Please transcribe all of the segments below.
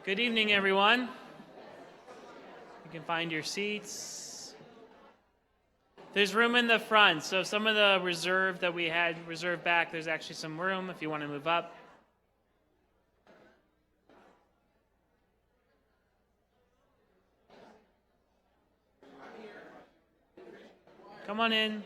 Good evening, everyone. You can find your seats. There's room in the front, so some of the reserve that we had reserved back, there's actually some room if you want to move up. Come on in.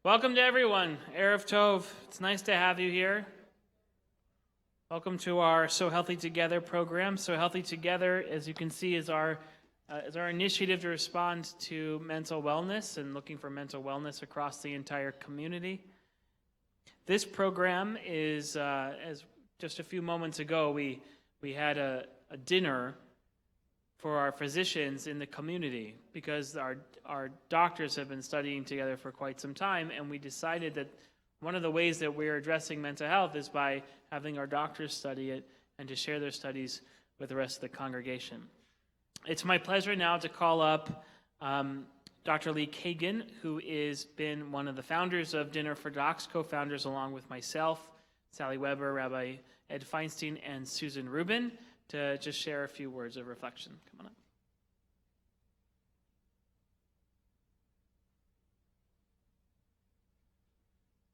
Welcome to everyone. Erev Tov. It's nice to have you here. Welcome to our So Healthy Together program. So Healthy Together, as you can see, is our initiative to respond to mental wellness and looking for mental wellness across the entire community. This program is, as just a few moments ago, we had a dinner for our physicians in the community because our doctors have been studying together for quite some time, and we decided that one of the ways that we're addressing mental health is by having our doctors study it and to share their studies with the rest of the congregation. It's my pleasure now to call up Dr. Lee Kagan, who has been one of the founders of Dinner for Docs, co-founders along with myself, Sally Weber, Rabbi Ed Feinstein, and Susan Rubin, to just share a few words of reflection. Come on up.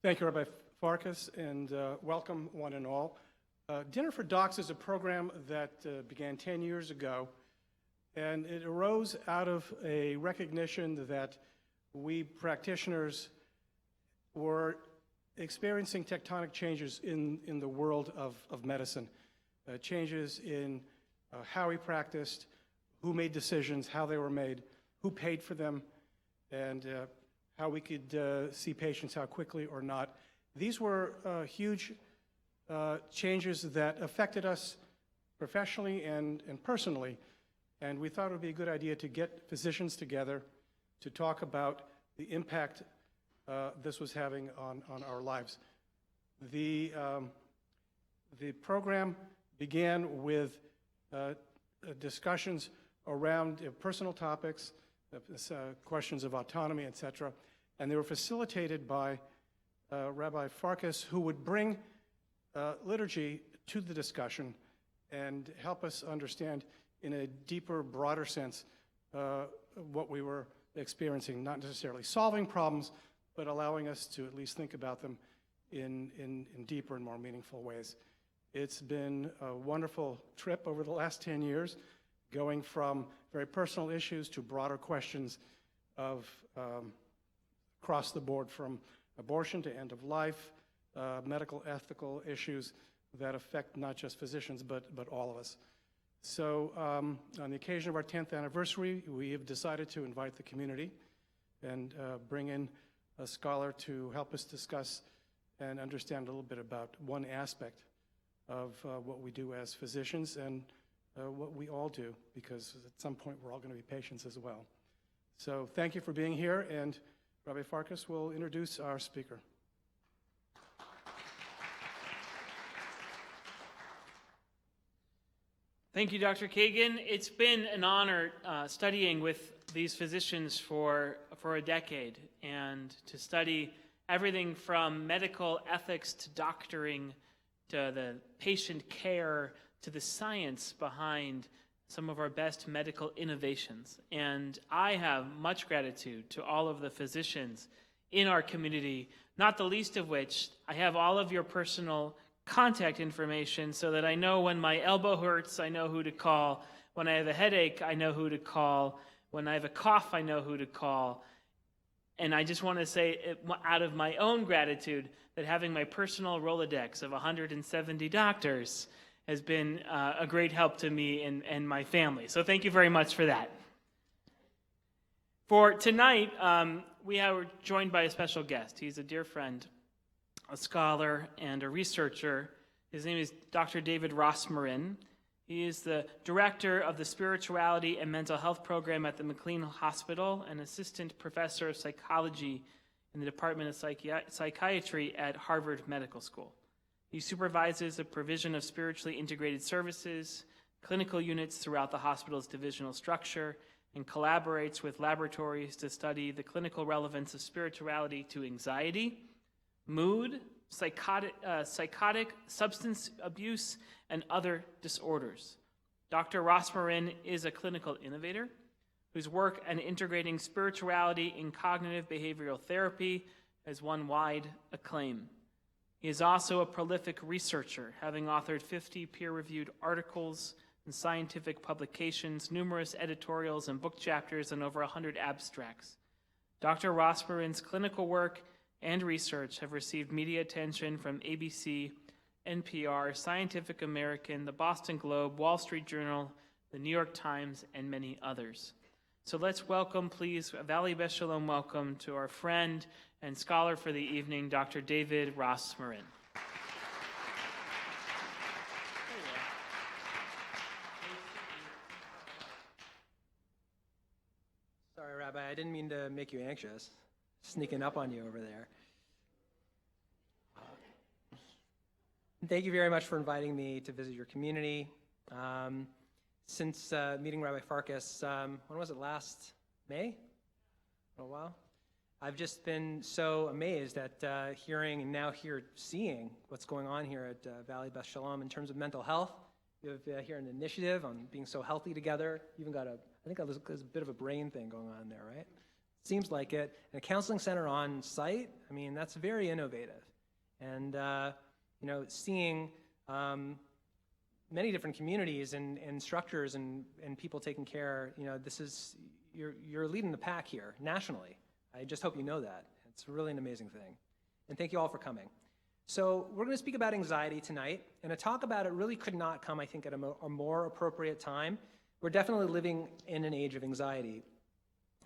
Thank you, Rabbi Farkas, and welcome one and all. Dinner for Docs is a program that began 10 years ago, and it arose out of a recognition that we practitioners were experiencing tectonic changes in the world of medicine. Changes in how we practiced, who made decisions, how they were made, who paid for them, and how we could see patients, how quickly or not. These were huge changes that affected us professionally and personally, and we thought it would be a good idea to get physicians together to talk about the impact this was having on our lives. The program began with discussions around personal topics, questions of autonomy, etc., and they were facilitated by Rabbi Farkas, who would bring liturgy to the discussion and help us understand in a deeper, broader sense what we were experiencing, not necessarily solving problems, but allowing us to at least think about them in deeper and more meaningful ways. It's been a wonderful trip over the last 10 years, going from very personal issues to broader questions of across the board, from abortion to end of life, medical ethical issues that affect not just physicians, but all of us. So on the occasion of our 10th anniversary, we have decided to invite the community and bring in a scholar to help us discuss and understand a little bit about one aspect of what we do as physicians and what we all do, because at some point we're all going to be patients as well. So thank you for being here, and Rabbi Farkas will introduce our speaker. Thank you, Dr. Kagan. It's been an honor studying with these physicians for a decade, and to study everything from medical ethics to doctoring to the patient care, to the science behind some of our best medical innovations. And I have much gratitude to all of the physicians in our community, not the least of which, I have all of your personal contact information so that I know when my elbow hurts, I know who to call. When I have a headache, I know who to call. When I have a cough, I know who to call. And I just want to say, out of my own gratitude, that having my personal Rolodex of 170 doctors has been a great help to me and my family. So thank you very much for that. For tonight, we are joined by a special guest. He's a dear friend, a scholar, and a researcher. His name is Dr. David Rosmarin. He is the director of the Spirituality and Mental Health Program at the McLean Hospital and assistant professor of psychology in the Department of Psychiatry at Harvard Medical School. He supervises the provision of spiritually integrated services, clinical units throughout the hospital's divisional structure, and collaborates with laboratories to study the clinical relevance of spirituality to anxiety, mood, psychotic substance abuse, and other disorders. Dr. Rosmarin is a clinical innovator whose work in integrating spirituality in cognitive behavioral therapy has won wide acclaim. He is also a prolific researcher, having authored 50 peer-reviewed articles and scientific publications, numerous editorials and book chapters, and over 100 abstracts. Dr. Rosmarin's clinical work and research have received media attention from ABC, NPR, Scientific American, the Boston Globe, Wall Street Journal, the New York Times, and many others. So let's welcome, please, a Valley Beth Shalom welcome to our friend and scholar for the evening, Dr. David Rosmarin. Sorry, Rabbi, I didn't mean to make you anxious. Sneaking up on you over there. Thank you very much for inviting me to visit your community. Since meeting Rabbi Farkas, when was it, last May? A while? I've just been so amazed at hearing and now seeing what's going on here at Valley Beth Shalom in terms of mental health. You have here an initiative on being so healthy together. You even got I think there's a bit of a brain thing going on there, right? Seems like it. And a counseling center on site, I mean, that's very innovative. And, seeing many different communities and structures and people taking care, you're leading the pack here nationally. I just hope you know that. It's really an amazing thing. And thank you all for coming. So we're going to speak about anxiety tonight, and a talk about it really could not come, I think, at a more appropriate time. We're definitely living in an age of anxiety.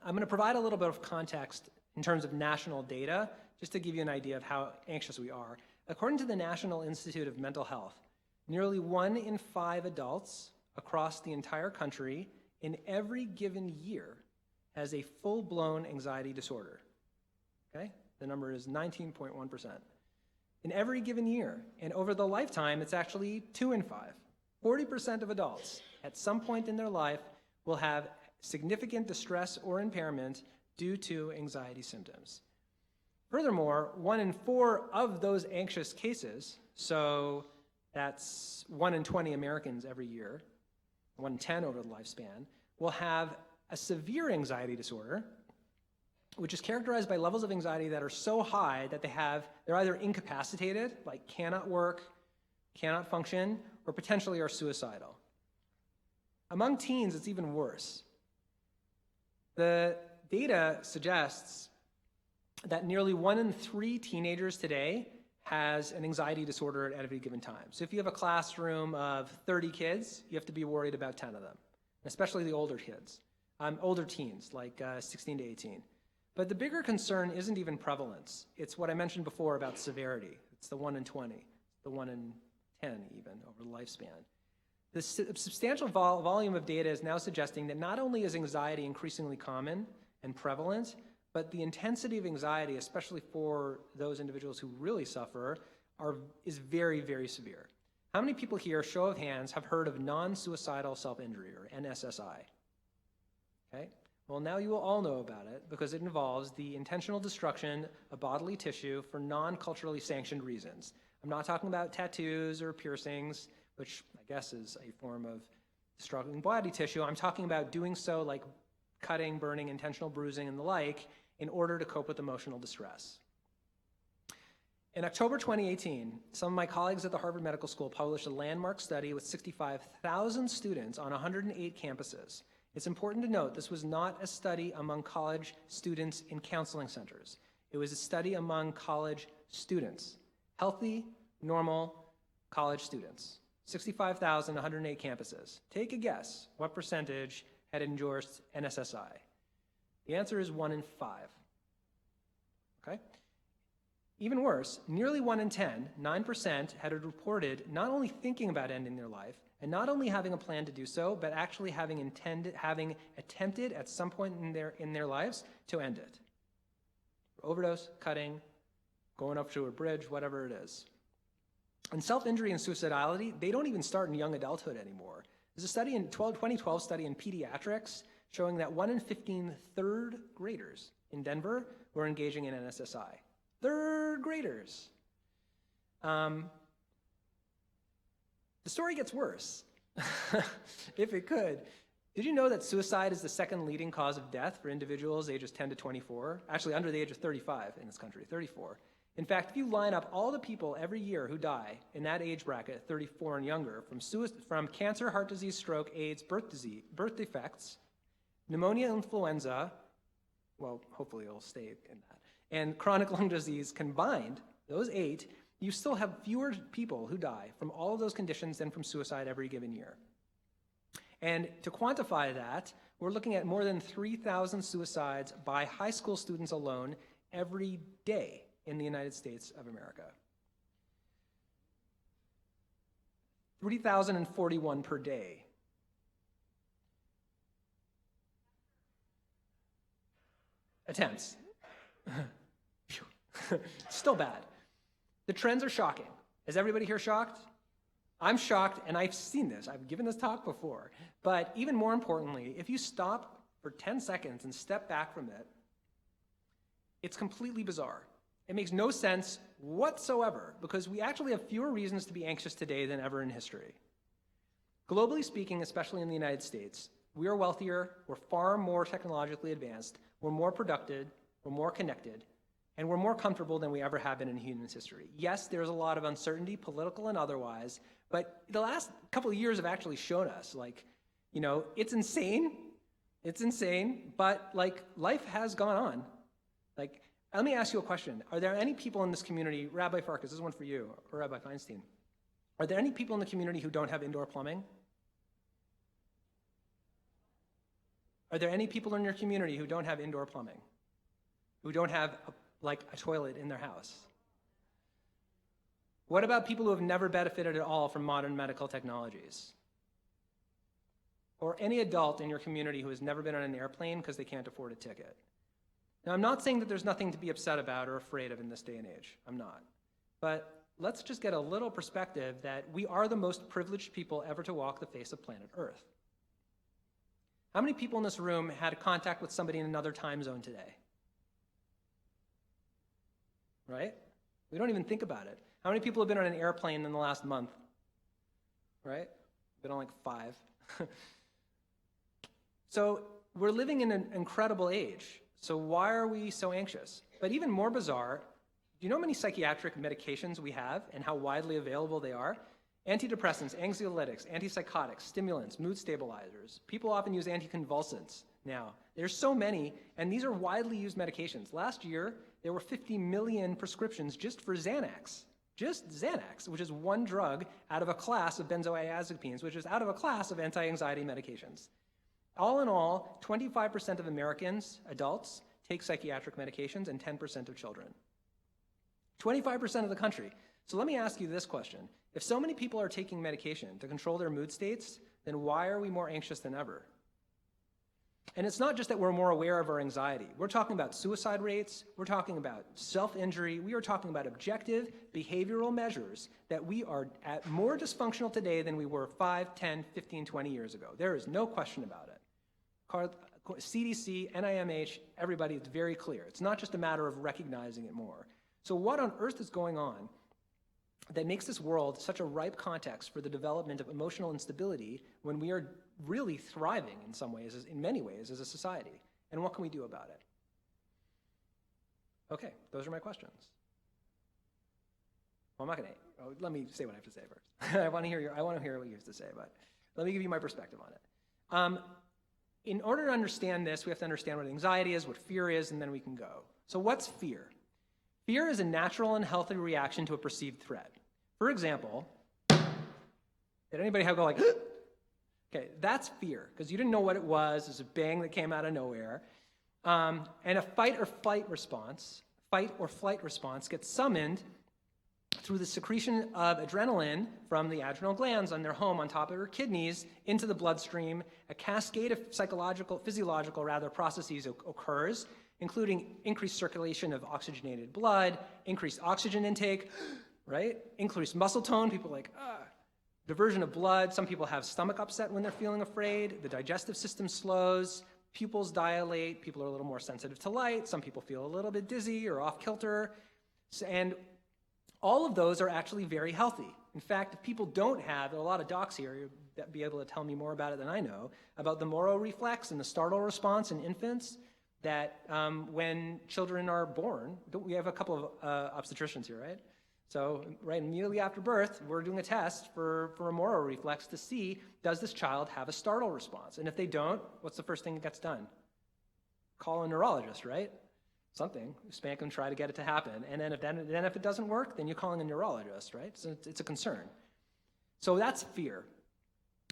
I'm going to provide a little bit of context in terms of national data, just to give you an idea of how anxious we are. According to the National Institute of Mental Health, nearly 1 in 5 adults across the entire country in every given year has a full-blown anxiety disorder. Okay? The number is 19.1%. In every given year. And over the lifetime, it's actually 2 in 5. 40% of adults at some point in their life will have significant distress or impairment due to anxiety symptoms. Furthermore, 1 in 4 of those anxious cases, so that's 1 in 20 Americans every year, 1 in 10 over the lifespan, will have a severe anxiety disorder, which is characterized by levels of anxiety that are so high that they're either incapacitated, like cannot work, cannot function, or potentially are suicidal. Among teens, it's even worse. The data suggests that nearly 1 in 3 teenagers today has an anxiety disorder at every given time. So if you have a classroom of 30 kids, you have to be worried about 10 of them, especially the older kids, older teens, like 16 to 18. But the bigger concern isn't even prevalence. It's what I mentioned before about severity. It's the 1 in 20, the 1 in 10 even over the lifespan. The substantial volume of data is now suggesting that not only is anxiety increasingly common and prevalent, but the intensity of anxiety, especially for those individuals who really suffer, is very, very severe. How many people here, show of hands, have heard of non-suicidal self-injury, or NSSI? Okay. Well, now you will all know about it because it involves the intentional destruction of bodily tissue for non-culturally sanctioned reasons. I'm not talking about tattoos or piercings, which I guess is a form of destructing body tissue. I'm talking about doing so like cutting, burning, intentional bruising, and the like in order to cope with emotional distress. In October 2018, some of my colleagues at the Harvard Medical School published a landmark study with 65,000 students on 108 campuses. It's important to note this was not a study among college students in counseling centers. It was a study among college students, healthy, normal college students. 65,108 campuses. Take a guess, what percentage had endorsed NSSI? The answer is 1 in 5. Okay? Even worse, nearly 1 in 10, 9%, had reported not only thinking about ending their life, and not only having a plan to do so, but actually having attempted at some point in their lives to end it. Overdose, cutting, going up to a bridge, whatever it is. And self-injury and suicidality, they don't even start in young adulthood anymore. There's a 2012 study in pediatrics showing that 1 in 15 third graders in Denver were engaging in NSSI. Third graders. The story gets worse, if it could. Did you know that suicide is the second leading cause of death for individuals ages 10 to 24? Actually, under the age of 35 in this country, 34. In fact, if you line up all the people every year who die in that age bracket, 34 and younger, from cancer, heart disease, stroke, AIDS, birth defects, pneumonia, influenza, well, hopefully it'll stay in that, and chronic lung disease combined, those 8, you still have fewer people who die from all of those conditions than from suicide every given year. And to quantify that, we're looking at more than 3,000 suicides by high school students alone every day in the United States of America. 3,041 per day. Attempts. Still bad. The trends are shocking. Is everybody here shocked? I'm shocked, and I've seen this. I've given this talk before. But even more importantly, if you stop for 10 seconds and step back from it, it's completely bizarre. It makes no sense whatsoever, because we actually have fewer reasons to be anxious today than ever in history. Globally speaking, especially in the United States, we are wealthier, we're far more technologically advanced, we're more productive, we're more connected, and we're more comfortable than we ever have been in human history. Yes, there's a lot of uncertainty, political and otherwise, but the last couple of years have actually shown us, it's insane, but life has gone on. Let me ask you a question. Are there any people in this community, Rabbi Farkas, this is one for you, or Rabbi Feinstein, are there any people in the community who don't have indoor plumbing? Are there any people in your community who don't have indoor plumbing? Who don't have a toilet in their house? What about people who have never benefited at all from modern medical technologies? Or any adult in your community who has never been on an airplane because they can't afford a ticket? Now, I'm not saying that there's nothing to be upset about or afraid of in this day and age. I'm not. But let's just get a little perspective that we are the most privileged people ever to walk the face of planet Earth. How many people in this room had contact with somebody in another time zone today? Right? We don't even think about it. How many people have been on an airplane in the last month? Right? Been on 5. So we're living in an incredible age. So why are we so anxious? But even more bizarre, do you know how many psychiatric medications we have and how widely available they are? Antidepressants, anxiolytics, antipsychotics, stimulants, mood stabilizers. People often use anticonvulsants now. There's so many, and these are widely used medications. Last year, there were 50 million prescriptions just for Xanax. Just Xanax, which is one drug out of a class of benzodiazepines, which is out of a class of anti-anxiety medications. All in all, 25% of Americans, adults, take psychiatric medications and 10% of children. 25% of the country. So let me ask you this question. If so many people are taking medication to control their mood states, then why are we more anxious than ever? And it's not just that we're more aware of our anxiety. We're talking about suicide rates. We're talking about self-injury. We are talking about objective behavioral measures that we are at more dysfunctional today than we were 5, 10, 15, 20 years ago. There is no question about it. CDC, NIMH, everybody, it's very clear. It's not just a matter of recognizing it more. So what on earth is going on that makes this world such a ripe context for the development of emotional instability when we are really thriving in some ways, in many ways, as a society? And what can we do about it? Okay, those are my questions. Well, I'm not going to. Let me say what I have to say first. I want to hear what you have to say, but let me give you my perspective on it. In order to understand this, we have to understand what anxiety is, what fear is, and then we can go. So what's fear? Fear is a natural and healthy reaction to a perceived threat. For example, did anybody go okay, that's fear, because you didn't know what it was. There's a bang that came out of nowhere. And a fight or flight response gets summoned through the secretion of adrenaline from the adrenal glands on their home on top of your kidneys into the bloodstream. A cascade of physiological processes occurs, including increased circulation of oxygenated blood, increased oxygen intake, right? Increased muscle tone. People are like, diversion of blood. Some people have stomach upset when they're feeling afraid. The digestive system slows. Pupils dilate. People are a little more sensitive to light. Some people feel a little bit dizzy or off kilter. And all of those are actually very healthy. In fact, if people don't have, there are a lot of docs here that be able to tell me more about it than I know, about the Moro reflex and the startle response in infants, that when children are born, we have a couple of obstetricians here, right? So right immediately after birth, we're doing a test for a Moro reflex to see, does this child have a startle response? And if they don't, what's the first thing that gets done? Call a neurologist, right? Something, spank them, try to get it to happen. And then if it doesn't work, then you're calling a neurologist, right? So it's a concern. So that's fear.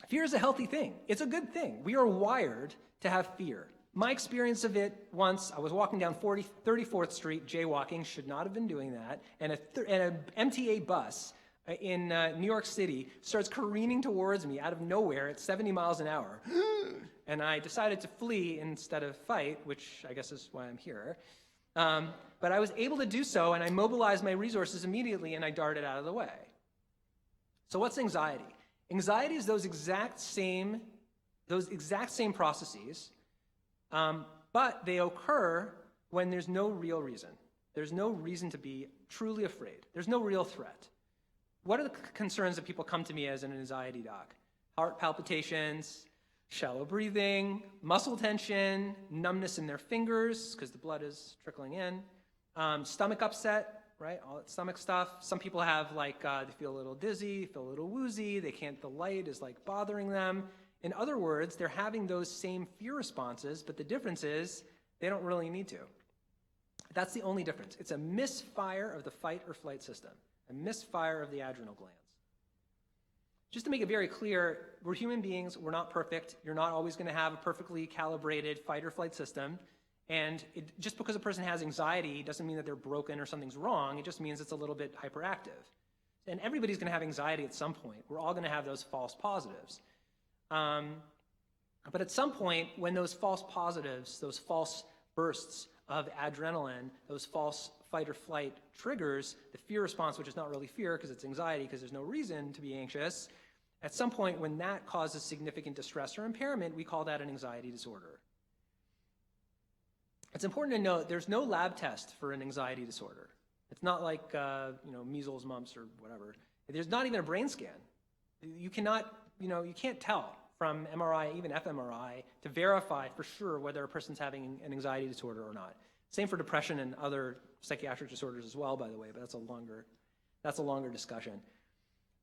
Fear is a healthy thing. It's a good thing. We are wired to have fear. My experience of it once, I was walking down 34th Street, jaywalking, should not have been doing that, and an MTA bus in New York City starts careening towards me out of nowhere at 70 miles an hour. And I decided to flee instead of fight, which I guess is why I'm here. But I was able to do so, and I mobilized my resources immediately, and I darted out of the way. So what's anxiety? Anxiety is those exact same processes, but they occur when there's no real reason. There's no reason to be truly afraid. There's no real threat. What are the concerns that people come to me as an anxiety doc? Heart palpitations, shallow breathing, muscle tension, numbness in their fingers because the blood is trickling in, stomach upset, right? All that stomach stuff. Some people have they feel a little dizzy, feel a little woozy, the light is bothering them. In other words, they're having those same fear responses, but the difference is they don't really need to. That's the only difference. It's a misfire of the fight or flight system, a misfire of the adrenal glands. Just to make it very clear, we're human beings, we're not perfect. You're not always going to have a perfectly calibrated fight or flight system. And just because a person has anxiety doesn't mean that they're broken or something's wrong. It just means it's a little bit hyperactive. And everybody's going to have anxiety at some point. We're all going to have those false positives. But at some point, when those false positives, those false bursts of adrenaline, those false fight or flight triggers, the fear response, which is not really fear because it's anxiety because there's no reason to be anxious, at some point when that causes significant distress or impairment, we call that an anxiety disorder. It's important to note there's no lab test for an anxiety disorder. It's not like measles, mumps, or whatever. There's not even a brain scan. You can't tell from MRI, even fMRI, to verify for sure whether a person's having an anxiety disorder or not. Same for depression and other psychiatric disorders as well, by the way, but that's a longer discussion.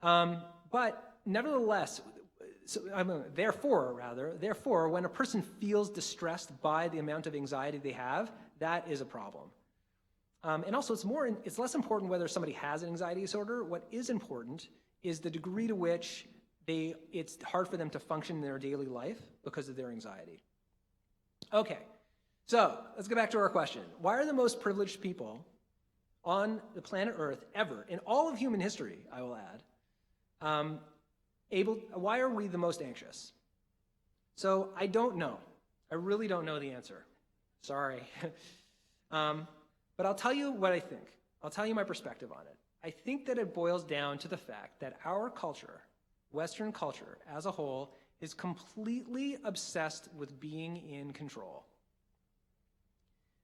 But nevertheless, therefore, when a person feels distressed by the amount of anxiety they have, that is a problem. And also, it's less important whether somebody has an anxiety disorder. What is important is the degree to which it's hard for them to function in their daily life because of their anxiety. Okay, so let's go back to our question. Why are the most privileged people on the planet Earth ever, in all of human history, I will add, why are we the most anxious? So I don't know. I really don't know the answer. Sorry. But I'll tell you what I think. I'll tell you my perspective on it. I think that it boils down to the fact that our culture, Western culture as a whole, is completely obsessed with being in control.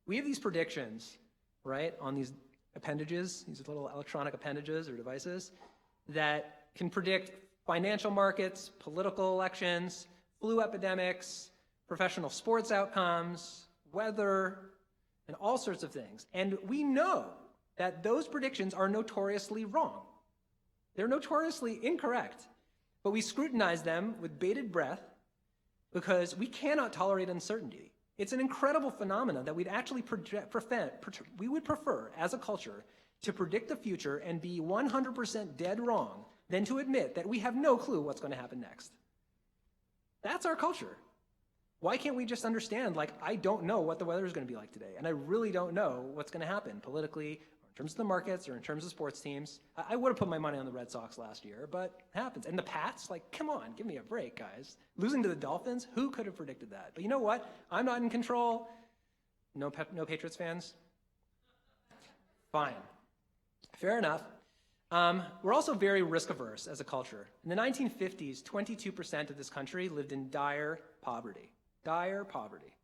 We have these predictions, right, on these appendages, these little electronic appendages or devices that can predict financial markets, political elections, flu epidemics, professional sports outcomes, weather, and all sorts of things. And we know that those predictions are notoriously wrong. They're notoriously incorrect. But we scrutinize them with bated breath because we cannot tolerate uncertainty. It's an incredible phenomenon that we'd actually we would prefer, as a culture, to predict the future and be 100% dead wrong than to admit that we have no clue what's going to happen next. That's our culture. Why can't we just understand, I don't know what the weather is going to be like today, and I really don't know what's going to happen politically, or in terms of the markets, or in terms of sports teams. I would have put my money on the Red Sox last year, but it happens. And the Pats, come on, give me a break, guys. Losing to the Dolphins, who could have predicted that? But you know what? I'm not in control. No Patriots fans? Fine. Fair enough. We're also very risk averse as a culture. In the 1950s, 22% of this country lived in dire poverty. Dire poverty.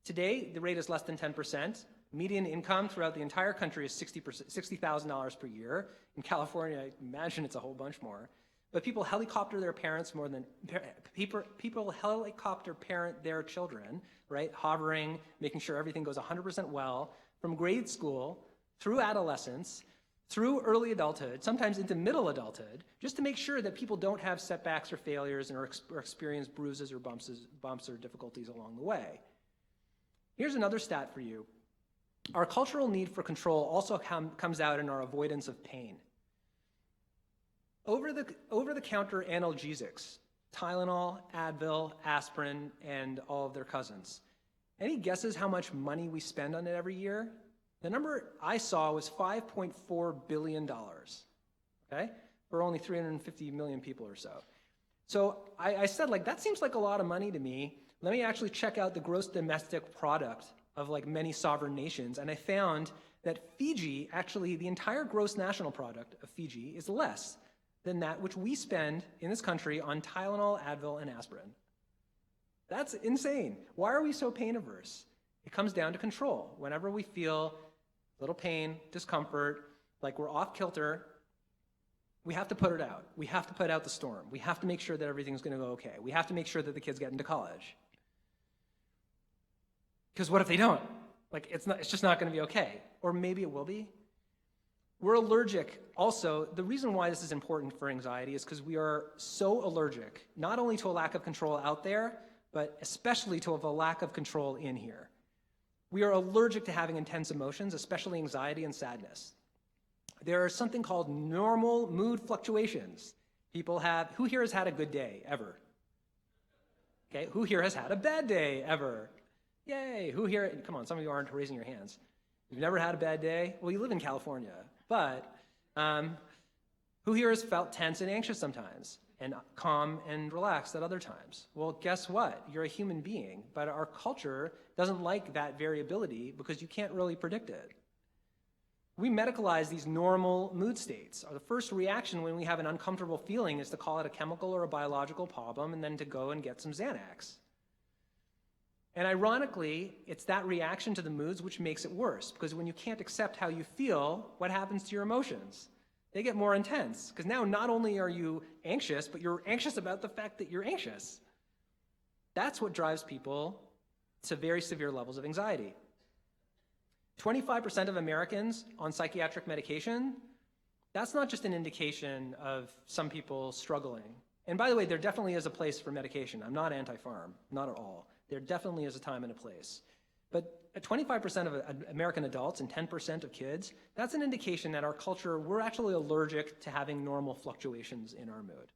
Today, the rate is less than 10%. Median income throughout the entire country is $60,000 per year. In California, I imagine it's a whole bunch more. But people helicopter their parents more than, people helicopter parent their children, right? Hovering, making sure everything goes 100% well, from grade school, through adolescence, through early adulthood, sometimes into middle adulthood, just to make sure that people don't have setbacks or failures or experience bruises or bumps or difficulties along the way. Here's another stat for you. Our cultural need for control also comes out in our avoidance of pain. Over-the-counter analgesics, Tylenol, Advil, aspirin, and all of their cousins. Any guesses how much money we spend on it every year? The number I saw was $5.4 billion, okay, for only 350 million people or so. So I said, like, that seems like a lot of money to me. Let me actually check out the gross domestic product of like many sovereign nations, and I found that Fiji, actually the entire gross national product of Fiji is less than that which we spend in this country on Tylenol, Advil, and aspirin. That's insane. Why are we so pain averse? It comes down to control. Whenever we feel a little pain, discomfort, like we're off kilter, we have to put it out. We have to put out the storm. We have to make sure that everything's going to go okay. We have to make sure that the kids get into college. Because what if they don't? Like, it's just not going to be okay. Or maybe it will be. We're allergic. Also, the reason why this is important for anxiety is because we are so allergic, not only to a lack of control out there, but especially to a lack of control in here. We are allergic to having intense emotions, especially anxiety and sadness. There is something called normal mood fluctuations. Who here has had a good day, ever? Okay, who here has had a bad day, ever? Yay, who here, come on, some of you aren't raising your hands. You've never had a bad day? Well, you live in California, but who here has felt tense and anxious sometimes, and calm and relaxed at other times? Well, guess what? You're a human being, but our culture doesn't like that variability because you can't really predict it. We medicalize these normal mood states. The first reaction when we have an uncomfortable feeling is to call it a chemical or a biological problem and then to go and get some Xanax. And ironically, it's that reaction to the moods which makes it worse, because when you can't accept how you feel, what happens to your emotions? They get more intense, because now not only are you anxious, but you're anxious about the fact that you're anxious. That's what drives people to very severe levels of anxiety. 25% of Americans on psychiatric medication, that's not just an indication of some people struggling. And by the way, there definitely is a place for medication. I'm not anti-pharm, not at all. There definitely is a time and a place. But at 25% of American adults and 10% of kids, that's an indication that our culture, we're actually allergic to having normal fluctuations in our mood.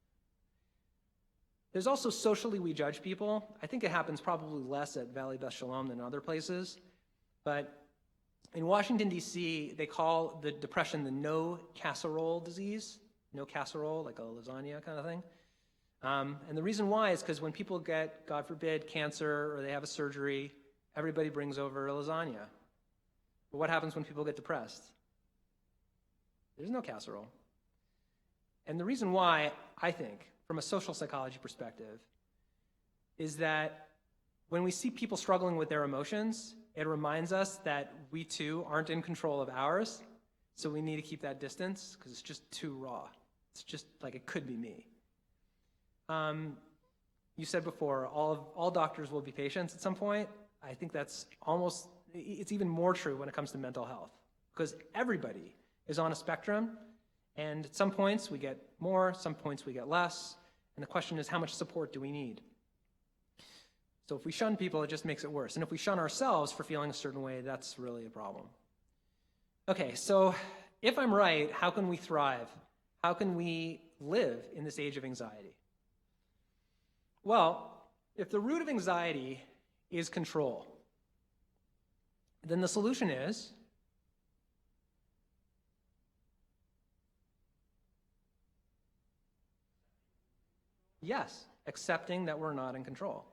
There's also socially we judge people. I think it happens probably less at Valley Beth Shalom than other places. But in Washington, D.C., they call the depression the no casserole disease. No casserole, like a lasagna kind of thing. And the reason why is because when people get, God forbid, cancer or they have a surgery, everybody brings over a lasagna. But what happens when people get depressed? There's no casserole. And the reason why, I think, from a social psychology perspective, is that when we see people struggling with their emotions, it reminds us that we too aren't in control of ours, so we need to keep that distance because it's just too raw. It's just like it could be me. You said before, all doctors will be patients at some point. I think that's it's even more true when it comes to mental health, because everybody is on a spectrum, and at some points we get more, some points we get less, and the question is, how much support do we need? So if we shun people, it just makes it worse. And if we shun ourselves for feeling a certain way, that's really a problem. Okay, so if I'm right, how can we thrive? How can we live in this age of anxiety? Well, if the root of anxiety is control, then the solution is yes, accepting that we're not in control.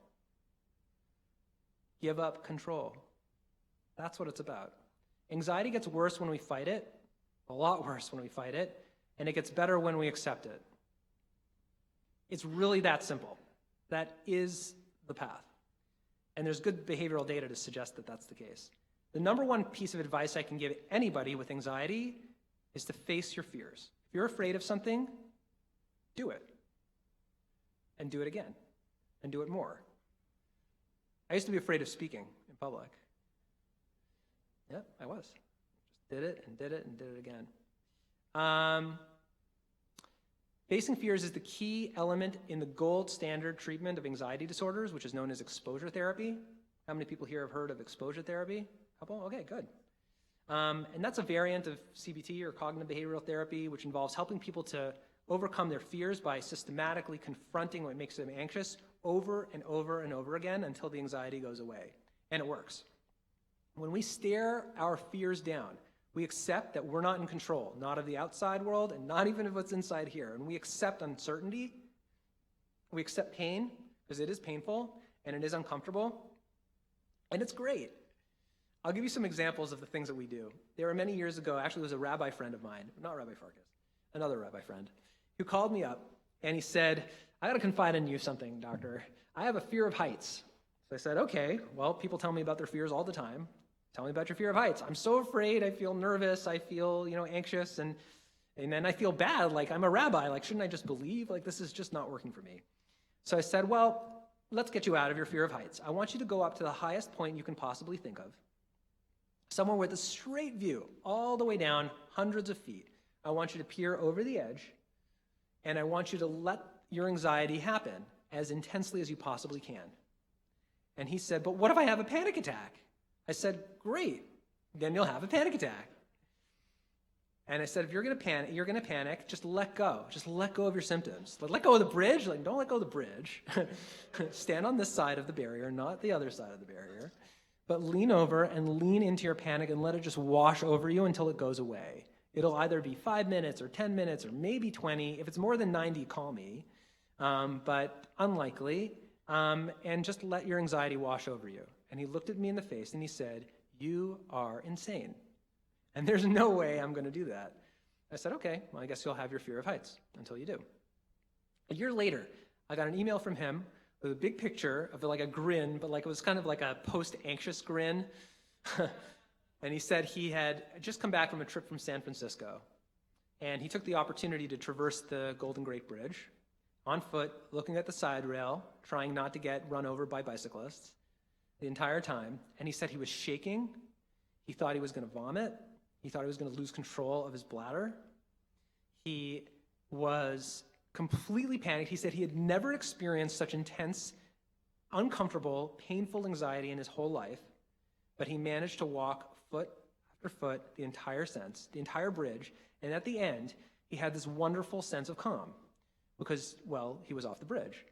Give up control. That's what it's about. Anxiety gets worse when we fight it, a lot worse when we fight it, and it gets better when we accept it. It's really that simple. That is the path. And there's good behavioral data to suggest that that's the case. The number one piece of advice I can give anybody with anxiety is to face your fears. If you're afraid of something, do it. And do it again. And do it more. I used to be afraid of speaking in public. Yep, I was. Just did it and did it and did it again. Facing fears is the key element in the gold standard treatment of anxiety disorders, which is known as exposure therapy. How many people here have heard of exposure therapy? Couple? Okay, good. And that's a variant of CBT, or cognitive behavioral therapy, which involves helping people to overcome their fears by systematically confronting what makes them anxious over and over and over again until the anxiety goes away. And it works. When we stare our fears down, we accept that we're not in control, not of the outside world and not even of what's inside here. And we accept uncertainty. We accept pain, because it is painful and it is uncomfortable. And it's great. I'll give you some examples of the things that we do. There were many years ago, actually it was a rabbi friend of mine, not Rabbi Farkas, another rabbi friend, who called me up and he said, I got to confide in you something, doctor. I have a fear of heights. So I said, okay, well, people tell me about their fears all the time. Tell me about your fear of heights. I'm so afraid, I feel nervous, I feel, anxious, and then I feel bad, like I'm a rabbi, like shouldn't I just believe? Like this is just not working for me. So I said, well, let's get you out of your fear of heights. I want you to go up to the highest point you can possibly think of, somewhere with a straight view, all the way down, hundreds of feet. I want you to peer over the edge, and I want you to let your anxiety happen as intensely as you possibly can. And he said, but what if I have a panic attack? I said, great, then you'll have a panic attack. And I said, if you're going to panic, just let go. Just let go of your symptoms. Let go of the bridge. Like, don't let go of the bridge. Stand on this side of the barrier, not the other side of the barrier. But lean over and lean into your panic and let it just wash over you until it goes away. It'll either be 5 minutes or 10 minutes or maybe 20. If it's more than 90, call me. But unlikely. And just let your anxiety wash over you. And he looked at me in the face and he said, you are insane. And there's no way I'm going to do that. I said, okay, well, I guess you'll have your fear of heights until you do. A year later, I got an email from him with a big picture of like a grin, but like it was kind of like a post-anxious grin. And he said he had just come back from a trip from San Francisco. And he took the opportunity to traverse the Golden Gate Bridge on foot, looking at the side rail, trying not to get run over by bicyclists the entire time. And he said he was shaking. He thought he was going to vomit. He thought he was going to lose control of his bladder. He was completely panicked. He said he had never experienced such intense, uncomfortable, painful anxiety in his whole life, but he managed to walk foot after foot the entire bridge, and at the end, he had this wonderful sense of calm because, well, he was off the bridge.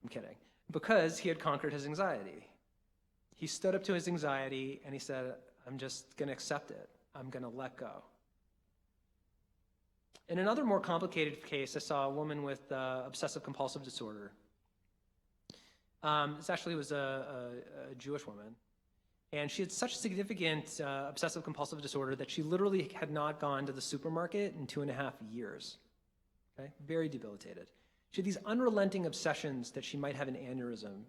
I'm kidding. Because he had conquered his anxiety. He stood up to his anxiety and he said, I'm just going to accept it. I'm going to let go. In another more complicated case, I saw a woman with obsessive-compulsive disorder. This actually was a Jewish woman. And she had such significant obsessive-compulsive disorder that she literally had not gone to the supermarket in 2.5 years. Okay? Very debilitated. She had these unrelenting obsessions that she might have an aneurysm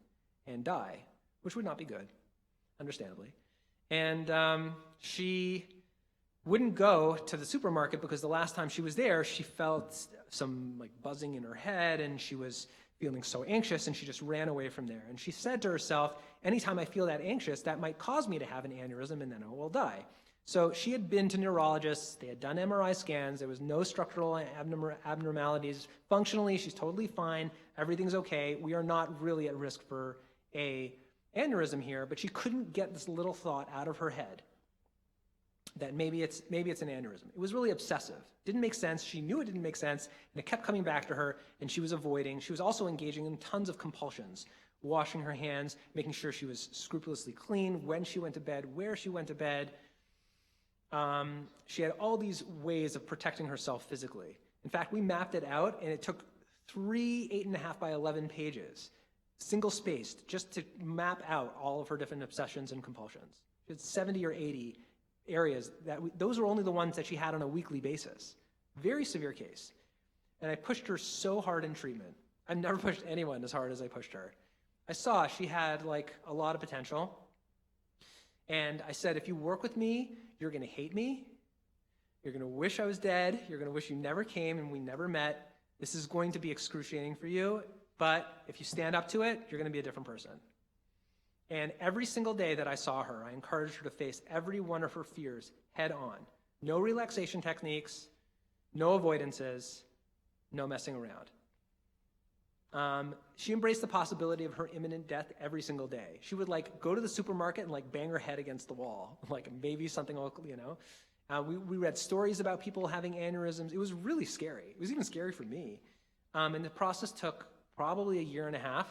and die, which would not be good, understandably. And she wouldn't go to the supermarket because the last time she was there, she felt some like buzzing in her head and she was feeling so anxious and she just ran away from there. And she said to herself, anytime I feel that anxious, that might cause me to have an aneurysm and then I will die. So she had been to neurologists, they had done MRI scans, there was no structural abnormalities. Functionally, she's totally fine, everything's okay. We are not really at risk for a aneurysm here, but she couldn't get this little thought out of her head that maybe it's an aneurysm. It was really obsessive. Didn't make sense. She knew it didn't make sense, and it kept coming back to her, and she was avoiding. She was also engaging in tons of compulsions, washing her hands, making sure she was scrupulously clean when she went to bed, where she went to bed. She had all these ways of protecting herself physically. In fact, we mapped it out, and it took 3 8.5 by 11 pages, single-spaced, just to map out all of her different obsessions and compulsions. She had 70 or 80 areas those were only the ones that she had on a weekly basis. very severe case. And I pushed her so hard in treatment. I've never pushed anyone as hard as I pushed her. I saw she had like a lot of potential. And I said, if you work with me, you're going to hate me. You're going to wish I was dead. You're going to wish you never came and we never met. This is going to be excruciating for you. But if you stand up to it, you're going to be a different person. And every single day that I saw her, I encouraged her to face every one of her fears head on. No relaxation techniques, no avoidances, no messing around. She embraced the possibility of her imminent death every single day. She would like go to the supermarket and like bang her head against the wall, like maybe something will, you know. We read stories about people having aneurysms. It was really scary. It was even scary for me. And the process took probably a year and a half.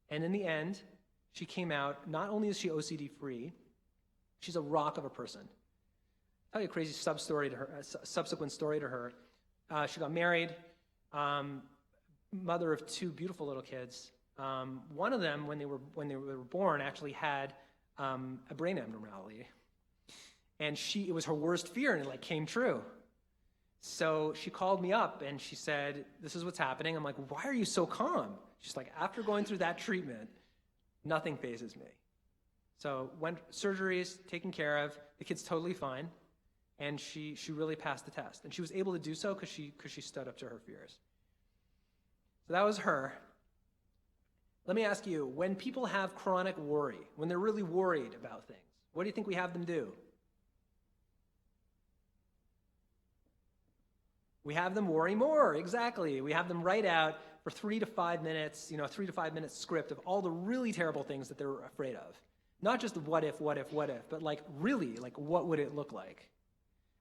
And in the end, she came out, not only is she OCD free, she's a rock of a person. I'll tell you a crazy subsequent story to her. She got married, mother of two beautiful little kids. One of them, when they were born, actually had a brain abnormality. And it was her worst fear, and it like came true. So she called me up and she said, this is what's happening. I'm like, why are you so calm? She's like, after going through that treatment, nothing phases me. So went surgeries, taken care of, the kid's totally fine. And she really passed the test. And she was able to do so because she stood up to her fears. So that was her. Let me ask you, when people have chronic worry, when they're really worried about things, what do you think we have them do? We have them worry more, exactly. We have them write out for 3 to 5 minutes, 3 to 5 minute script of all the really terrible things that they're afraid of. Not just the what if, but like really, like what would it look like?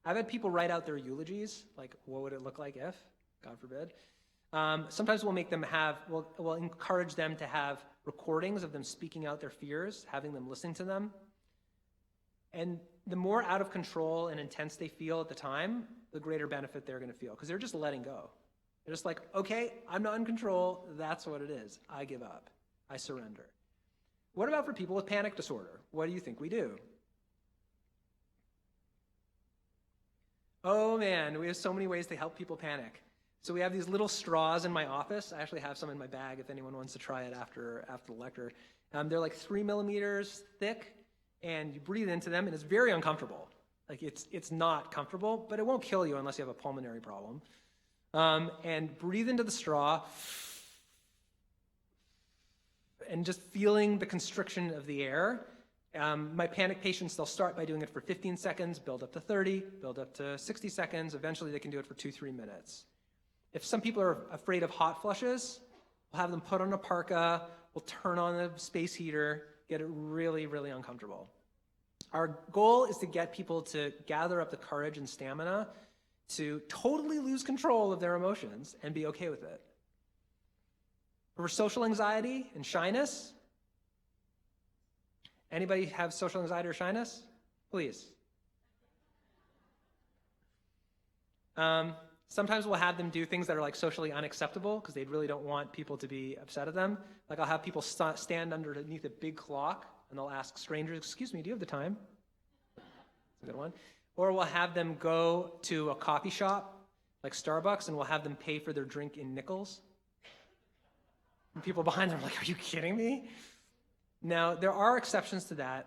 I've had people write out their eulogies, like what would it look like if, God forbid. Sometimes we'll encourage them to have recordings of them speaking out their fears, having them listen to them. And the more out of control and intense they feel at the time, the greater benefit they're going to feel, because they're just letting go. They're just like, okay, I'm not in control. That's what it is. I give up. I surrender. What about for people with panic disorder? What do you think we do? Oh man, we have so many ways to help people panic. So we have these little straws in my office. I actually have some in my bag if anyone wants to try it after the lecture. They're like 3 millimeters thick, and you breathe into them, and it's very uncomfortable. Like it's not comfortable, but it won't kill you unless you have a pulmonary problem. And breathe into the straw, and just feeling the constriction of the air. My panic patients, they'll start by doing it for 15 seconds, build up to 30, build up to 60 seconds. Eventually they can do it for 2-3 minutes. If some people are afraid of hot flushes, we'll have them put on a parka, we'll turn on the space heater, get it really, really uncomfortable. Our goal is to get people to gather up the courage and stamina to totally lose control of their emotions and be okay with it. For social anxiety and shyness, anybody have social anxiety or shyness? Please. Sometimes we'll have them do things that are like socially unacceptable because they really don't want people to be upset at them. Like I'll have people stand underneath a big clock and they'll ask strangers, excuse me, do you have the time? That's a good one. Or we'll have them go to a coffee shop like Starbucks and we'll have them pay for their drink in nickels. And people behind them are like, are you kidding me? Now, there are exceptions to that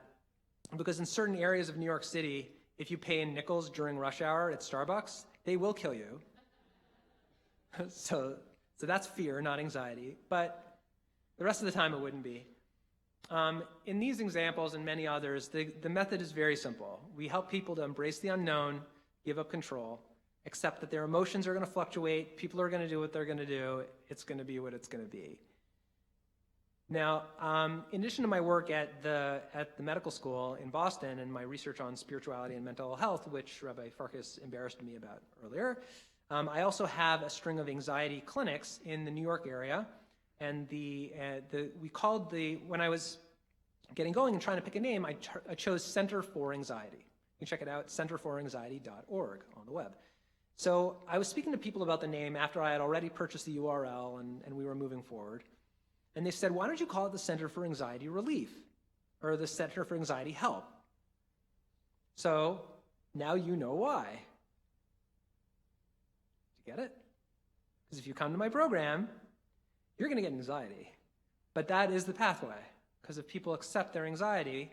because in certain areas of New York City, if you pay in nickels during rush hour at Starbucks, they will kill you. So that's fear, not anxiety. But the rest of the time, it wouldn't be. In these examples and many others, the method is very simple. We help people to embrace the unknown, give up control, accept that their emotions are going to fluctuate, people are going to do what they're going to do, it's going to be what it's going to be. Now, in addition to my work at the medical school in Boston and my research on spirituality and mental health, which Rabbi Farkas embarrassed me about earlier, I also have a string of anxiety clinics in the New York area. And when I was getting going and trying to pick a name, I chose Center for Anxiety. You can check it out, centerforanxiety.org on the web. So I was speaking to people about the name after I had already purchased the URL and we were moving forward. And they said, why don't you call it the Center for Anxiety Relief or the Center for Anxiety Help? So now you know why. Get it? Because if you come to my program, you're going to get anxiety. But that is the pathway. Because if people accept their anxiety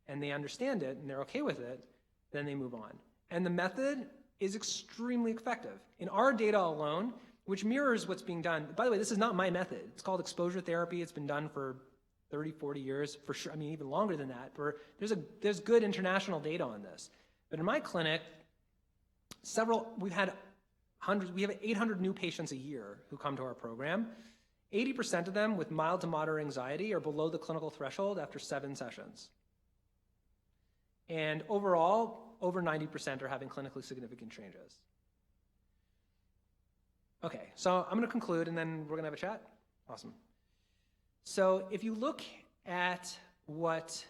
and they understand it and they're okay with it, then they move on. And the method is extremely effective. In our data alone, which mirrors what's being done, by the way, this is not my method. It's called exposure therapy. It's been done for 30, 40 years, for sure. I mean, even longer than that. There's good international data on this. But in my clinic, we have 800 new patients a year who come to our program. 80% of them with mild to moderate anxiety are below the clinical threshold after 7 sessions. And overall, over 90% are having clinically significant changes. Okay, so I'm going to conclude, and then we're going to have a chat. Awesome. So if you look at what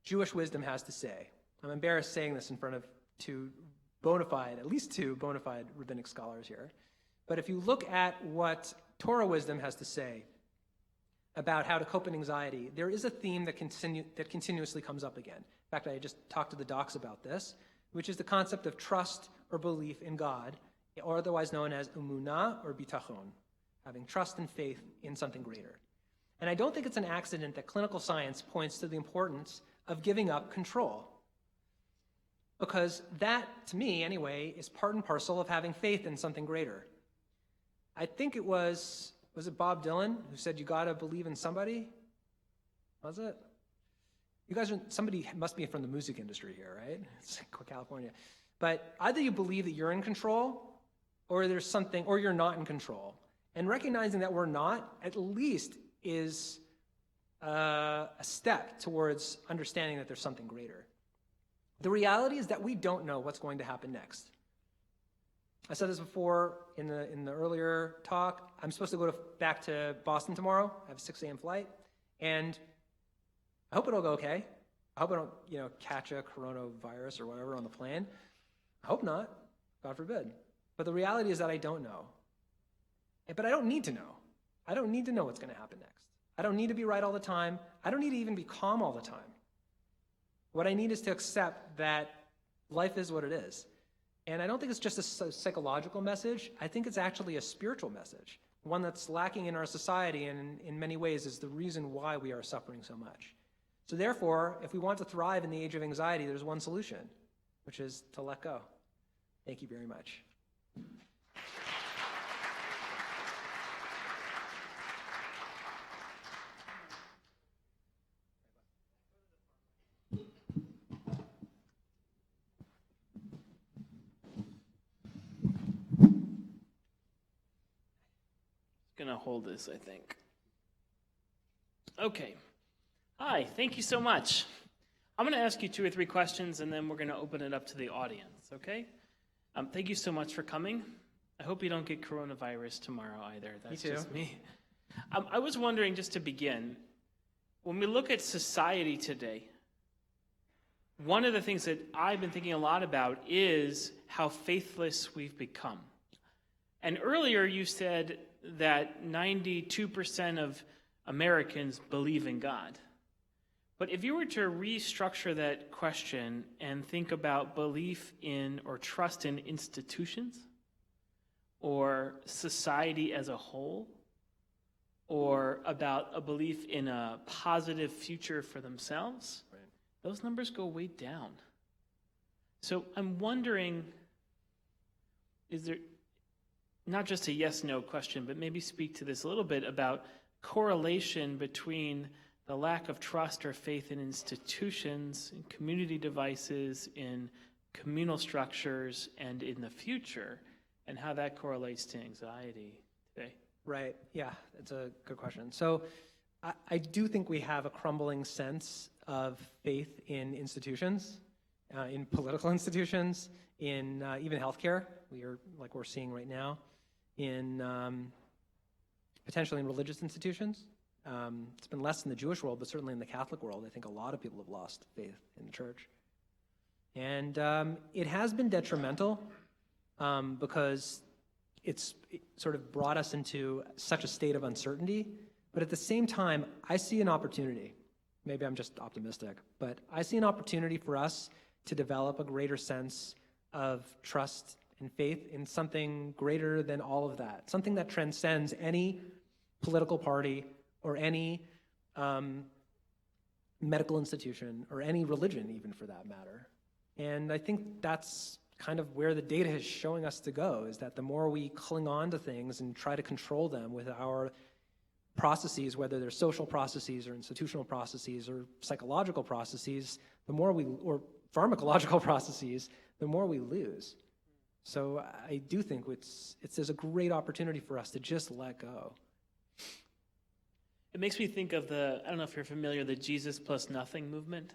Jewish wisdom has to say, I'm embarrassed saying this in front of at least two bona fide rabbinic scholars here, but if you look at what Torah wisdom has to say about how to cope with anxiety, there is a theme that continuously comes up again. In fact, I just talked to the docs about this, which is the concept of trust or belief in God, or otherwise known as emunah or bitachon, having trust and faith in something greater. And I don't think it's an accident that clinical science points to the importance of giving up control. Because that, to me anyway, is part and parcel of having faith in something greater. I think it was it Bob Dylan who said you gotta believe in somebody? Was it? You guys somebody must be from the music industry here, right? It's like California. But either you believe that you're in control, or there's something, or you're not in control. And recognizing that we're not, at least, is a step towards understanding that there's something greater. The reality is that we don't know what's going to happen next. I said this before in the earlier talk. I'm supposed to go back to Boston tomorrow. I have a 6 a.m. flight, and I hope it'll go okay. I hope I don't, catch a coronavirus or whatever on the plane. I hope not. God forbid. But the reality is that I don't know. But I don't need to know. I don't need to know what's going to happen next. I don't need to be right all the time. I don't need to even be calm all the time. What I need is to accept that life is what it is. And I don't think it's just a psychological message. I think it's actually a spiritual message, one that's lacking in our society and in many ways is the reason why we are suffering so much. So therefore, if we want to thrive in the age of anxiety, there's one solution, which is to let go. Thank you very much. Gonna hold this, I think. Okay. Hi, thank you so much. I'm gonna ask you 2 or 3 questions, and then we're gonna open it up to the audience, okay? Thank you so much for coming. I hope you don't get coronavirus tomorrow either. That's Me too. Just me. I was wondering, just to begin, when we look at society today, one of the things that I've been thinking a lot about is how faithless we've become. And earlier you said that 92% of Americans believe in God. But if you were to restructure that question and think about belief in or trust in institutions, or society as a whole, or about a belief in a positive future for themselves, right, those numbers go way down. So I'm wondering, is there not just a yes-no question, but maybe speak to this a little bit about correlation between the lack of trust or faith in institutions, in community devices, in communal structures, and in the future, and how that correlates to anxiety today. Right, yeah, that's a good question. So I do think we have a crumbling sense of faith in institutions, in political institutions, in even healthcare, we're seeing right now, in potentially in religious institutions. It's been less in the Jewish world, but certainly in the Catholic world, I think a lot of people have lost faith in the church. And it has been detrimental because it sort of brought us into such a state of uncertainty. But at the same time, I see an opportunity. Maybe I'm just optimistic, but I see an opportunity for us to develop a greater sense of trust and faith in something greater than all of that, something that transcends any political party or any medical institution or any religion, even for that matter. And I think that's kind of where the data is showing us to go, is that the more we cling on to things and try to control them with our processes, whether they're social processes or institutional processes or psychological processes, the more we, or pharmacological processes, the more we lose. So I do think there's a great opportunity for us to just let go. It makes me think of I don't know if you're familiar, the Jesus plus nothing movement.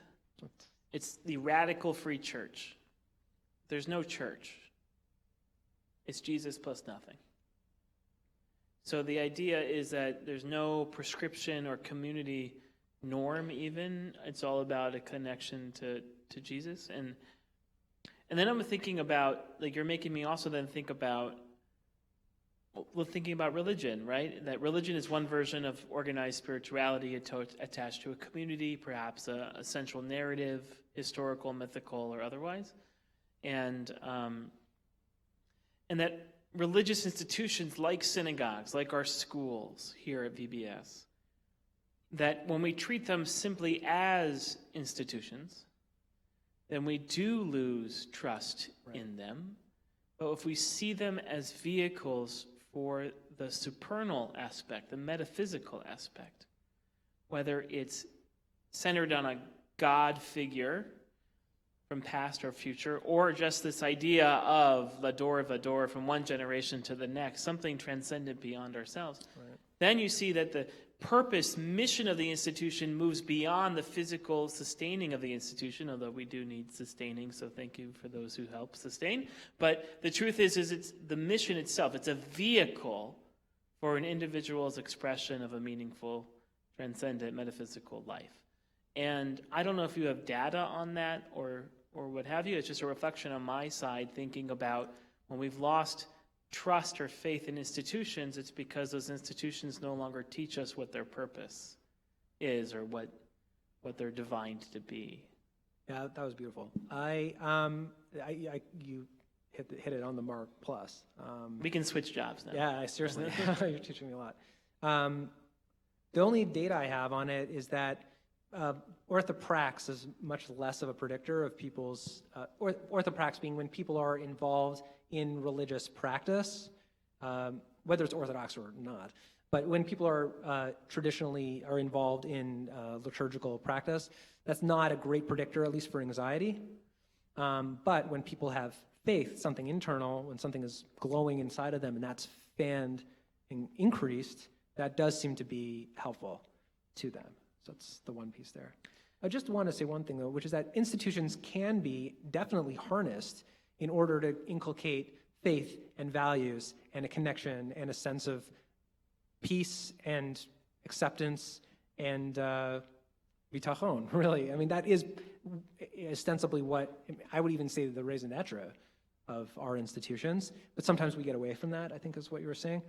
It's the radical free church. There's no church. It's Jesus plus nothing. So the idea is that there's no prescription or community norm even. It's all about a connection to Jesus. And then I'm thinking about, like, you're making me also then think about, well, thinking about religion, right? That religion is one version of organized spirituality attached to a community, perhaps a central narrative, historical, mythical, or otherwise. And that religious institutions like synagogues, like our schools here at VBS, that when we treat them simply as institutions, then we do lose trust in them. But if we see them as vehicles for the supernal aspect, the metaphysical aspect, whether it's centered on a God figure from past or future, or just this idea of Vador from one generation to the next, something transcendent beyond ourselves, then you see that the purpose, mission of the institution moves beyond the physical sustaining of the institution, although we do need sustaining, so thank you for those who help sustain. But the truth is it's the mission itself. It's a vehicle for an individual's expression of a meaningful, transcendent, metaphysical life. And I don't know if you have data on that or what have you. It's just a reflection on my side, thinking about when we've lost trust or faith in institutions, it's because those institutions no longer teach us what their purpose is or what they're divined to be. Yeah, that was beautiful. You hit it on the mark plus. We can switch jobs now. Yeah, seriously, you're teaching me a lot. The only data I have on it is that orthoprax is much less of a predictor of people's, orthoprax being when people are involved in religious practice, whether it's Orthodox or not. But when people are traditionally are involved in liturgical practice, that's not a great predictor, at least for anxiety. But when people have faith, something internal, when something is glowing inside of them and that's fanned and increased, that does seem to be helpful to them. So that's the one piece there. I just want to say one thing, though, which is that institutions can be definitely harnessed in order to inculcate faith and values and a connection and a sense of peace and acceptance and bitachon, really. I mean, that is ostensibly what I would even say the raison d'etre of our institutions, but sometimes we get away from that, I think is what you were saying.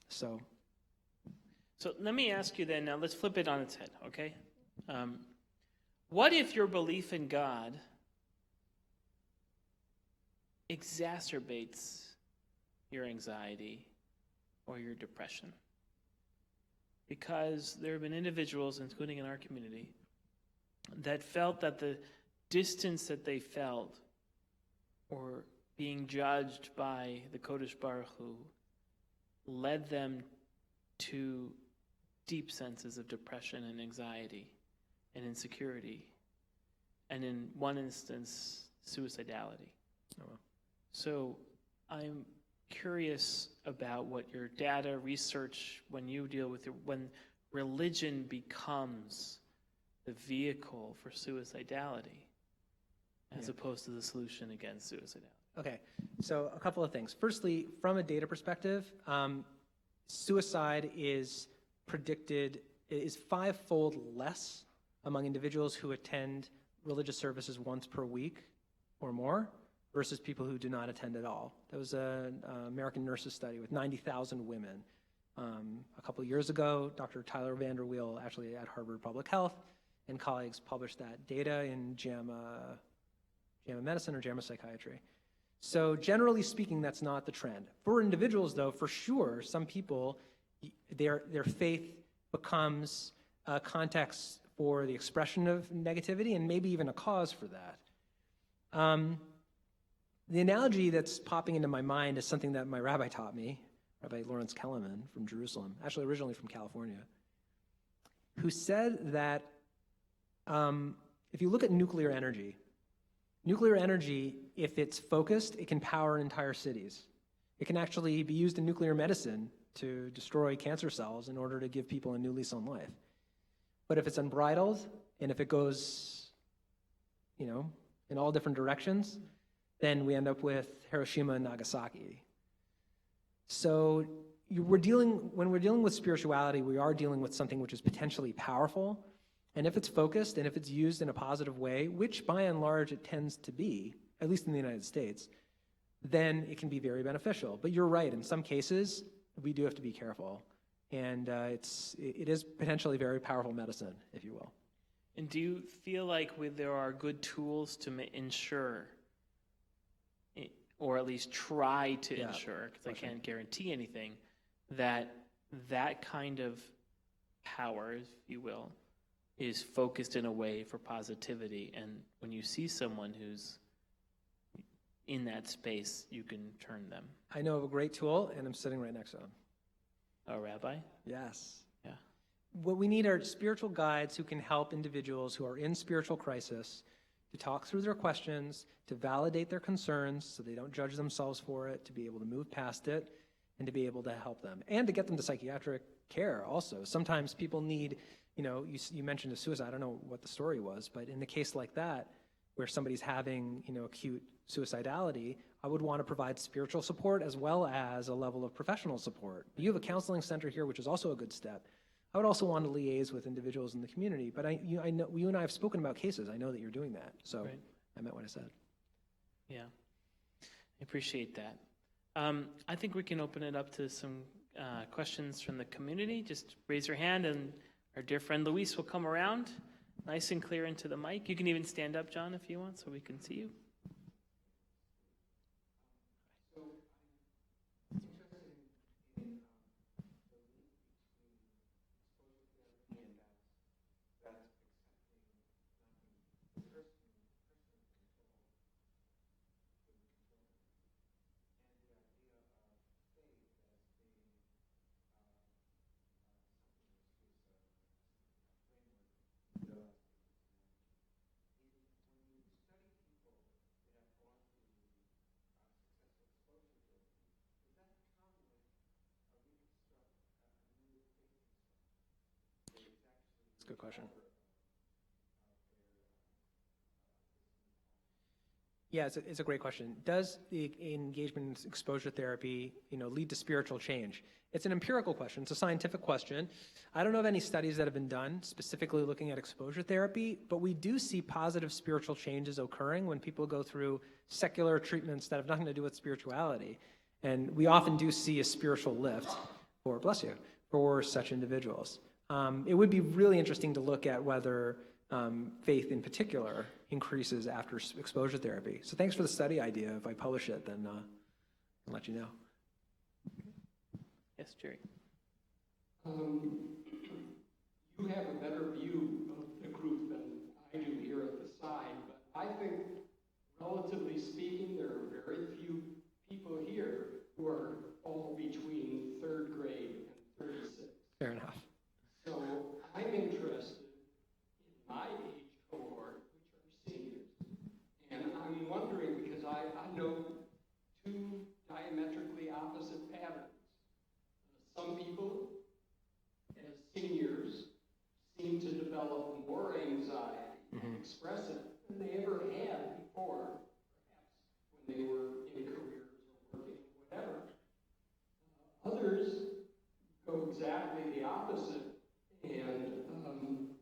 So let me ask you then, now let's flip it on its head, okay? What if your belief in God exacerbates your anxiety or your depression? Because there have been individuals, including in our community, that felt that the distance that they felt or being judged by the Kodesh Baruch Hu led them to deep senses of depression and anxiety and insecurity, and in one instance, suicidality. Oh, wow. So I'm curious about what your data research, when you deal with when religion becomes the vehicle for suicidality as opposed to the solution against suicidality. Okay, so a couple of things. Firstly, from a data perspective, suicide is predicted, is five-fold less among individuals who attend religious services once per week or more versus people who do not attend at all. There was an American Nurses study with 90,000 women. A couple of years ago, Dr. Tyler Vanderweel, actually at Harvard Public Health, and colleagues published that data in JAMA Medicine or JAMA Psychiatry. So generally speaking, that's not the trend. For individuals, though, for sure, some people, their faith becomes a context for the expression of negativity and maybe even a cause for that. The analogy that's popping into my mind is something that my rabbi taught me, Rabbi Lawrence Kellerman from Jerusalem, actually originally from California, who said that if you look at nuclear energy, if it's focused, it can power entire cities. It can actually be used in nuclear medicine to destroy cancer cells in order to give people a new lease on life. But if it's unbridled, and if it goes, in all different directions, then we end up with Hiroshima and Nagasaki. So when we're dealing with spirituality, we are dealing with something which is potentially powerful. And if it's focused and if it's used in a positive way, which by and large it tends to be, at least in the United States, then it can be very beneficial. But you're right, in some cases, we do have to be careful. And it is potentially very powerful medicine, if you will. And do you feel like there are good tools to ensure, or at least try to ensure, because I can't guarantee anything, that kind of power, if you will, is focused in a way for positivity, and when you see someone who's in that space, you can turn them? I know of a great tool, and I'm sitting right next to him. A rabbi? Yes. Yeah. What we need are spiritual guides who can help individuals who are in spiritual crisis to talk through their questions, to validate their concerns so they don't judge themselves for it, to be able to move past it, and to be able to help them, and to get them to psychiatric care also. Sometimes people need, you mentioned a suicide, I don't know what the story was, but in a case like that, where somebody's having, acute suicidality, I would want to provide spiritual support as well as a level of professional support. You have a counseling center here, which is also a good step. I would also want to liaise with individuals in the community, but I know you and I have spoken about cases. I know that you're doing that, so right. I meant what I said. Yeah, I appreciate that. I think we can open it up to some questions from the community. Just raise your hand, and our dear friend Luis will come around, nice and clear into the mic. You can even stand up, John, if you want, so we can see you. Good question. Yeah, it's a great question. Does the engagement in exposure therapy, lead to spiritual change? It's an empirical question. It's a scientific question. I don't know of any studies that have been done specifically looking at exposure therapy, but we do see positive spiritual changes occurring when people go through secular treatments that have nothing to do with spirituality. And we often do see a spiritual lift, for such individuals. It would be really interesting to look at whether faith in particular increases after exposure therapy. So thanks for the study idea. If I publish it, then I'll let you know. Yes, Jerry. You have a better view of the group than I do here at the side, but I think, relatively speaking, there are very few people here who are all between 3rd grade and 36. Fair enough. So I'm interested in my age cohort, which are seniors. And I'm wondering, because I know 2 diametrically opposite patterns. Some people, as seniors, seem to develop more anxiety and express it than they ever had before, perhaps when they were in careers or working, whatever. Others go exactly the opposite. And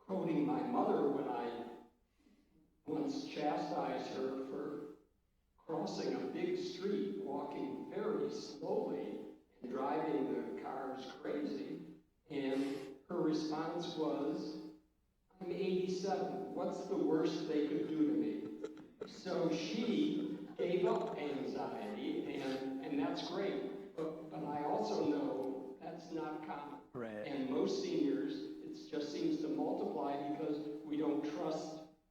quoting my mother when I once chastised her for crossing a big street, walking very slowly, and driving the cars crazy, and her response was, "I'm 87. What's the worst they could do to me?" So she gave up anxiety, and that's great. But I also know that's not common. Right. And most seniors, it just seems to multiply because we don't trust,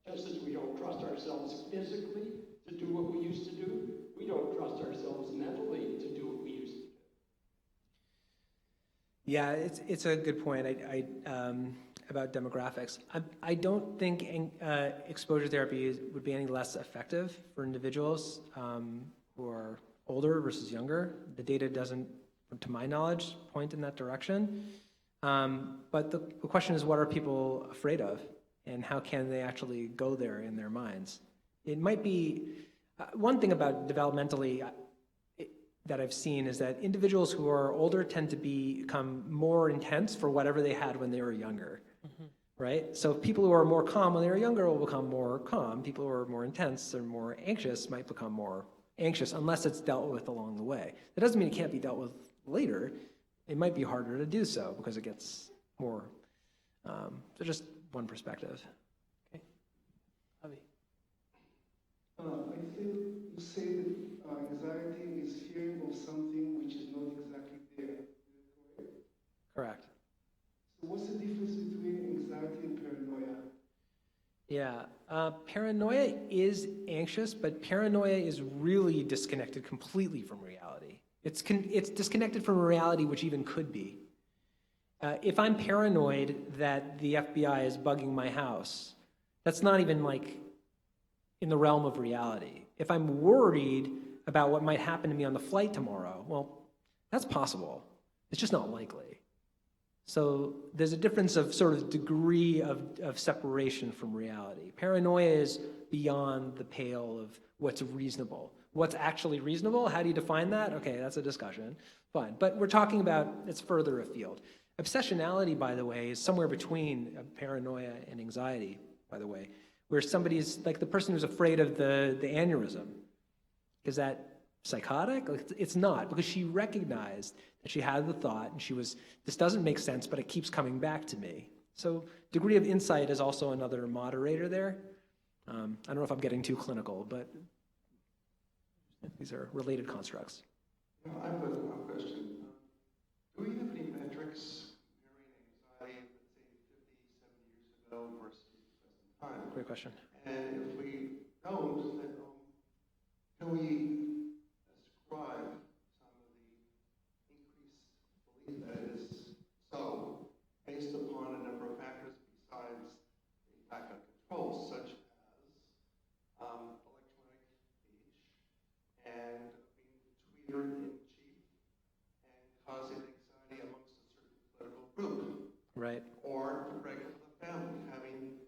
just as we don't trust ourselves physically to do what we used to do, we don't trust ourselves mentally to do what we used to do. Yeah, it's a good point about demographics. I don't think exposure therapy would be any less effective for individuals who are older versus younger. The data doesn't, to my knowledge, point in that direction. But the question is, what are people afraid of? And how can they actually go there in their minds? It might be, one thing about developmentally that I've seen is that individuals who are older tend to become more intense for whatever they had when they were younger, right? So people who are more calm when they were younger will become more calm. People who are more intense or more anxious might become more anxious unless it's dealt with along the way. That doesn't mean it can't be dealt with later. It might be harder to do so because it gets more, so just one perspective. Okay. Avi. I think you say that anxiety is fearing of something which is not exactly there. Correct. So what's the difference between anxiety and paranoia? Yeah, paranoia is anxious, but paranoia is really disconnected completely from reality. It's disconnected from reality, which even could be. If I'm paranoid that the FBI is bugging my house, that's not even like in the realm of reality. If I'm worried about what might happen to me on the flight tomorrow, well, that's possible. It's just not likely. So there's a difference of sort of degree of separation from reality. Paranoia is beyond the pale of what's reasonable. What's actually reasonable? How do you define that? Okay, that's a discussion. Fine. But we're talking about, it's further afield. Obsessionality, by the way, is somewhere between paranoia and anxiety, by the way, where somebody's, like the person who's afraid of the aneurysm. Is that psychotic? Like, it's not, because she recognized that she had the thought and she was, this doesn't make sense, but it keeps coming back to me. So degree of insight is also another moderator there. I don't know if I'm getting too clinical, but these are related constructs. I have a question. Do we have any metrics comparing anxiety, let's say 50, 70 years ago versus present time? Great question. And if we don't, then can we ascribe some of the increased belief that it is so based upon a number of factors besides the lack of control, such as electronic age and being tweeted in chief and causing anxiety amongst a certain political group, Right. or to break up the family, having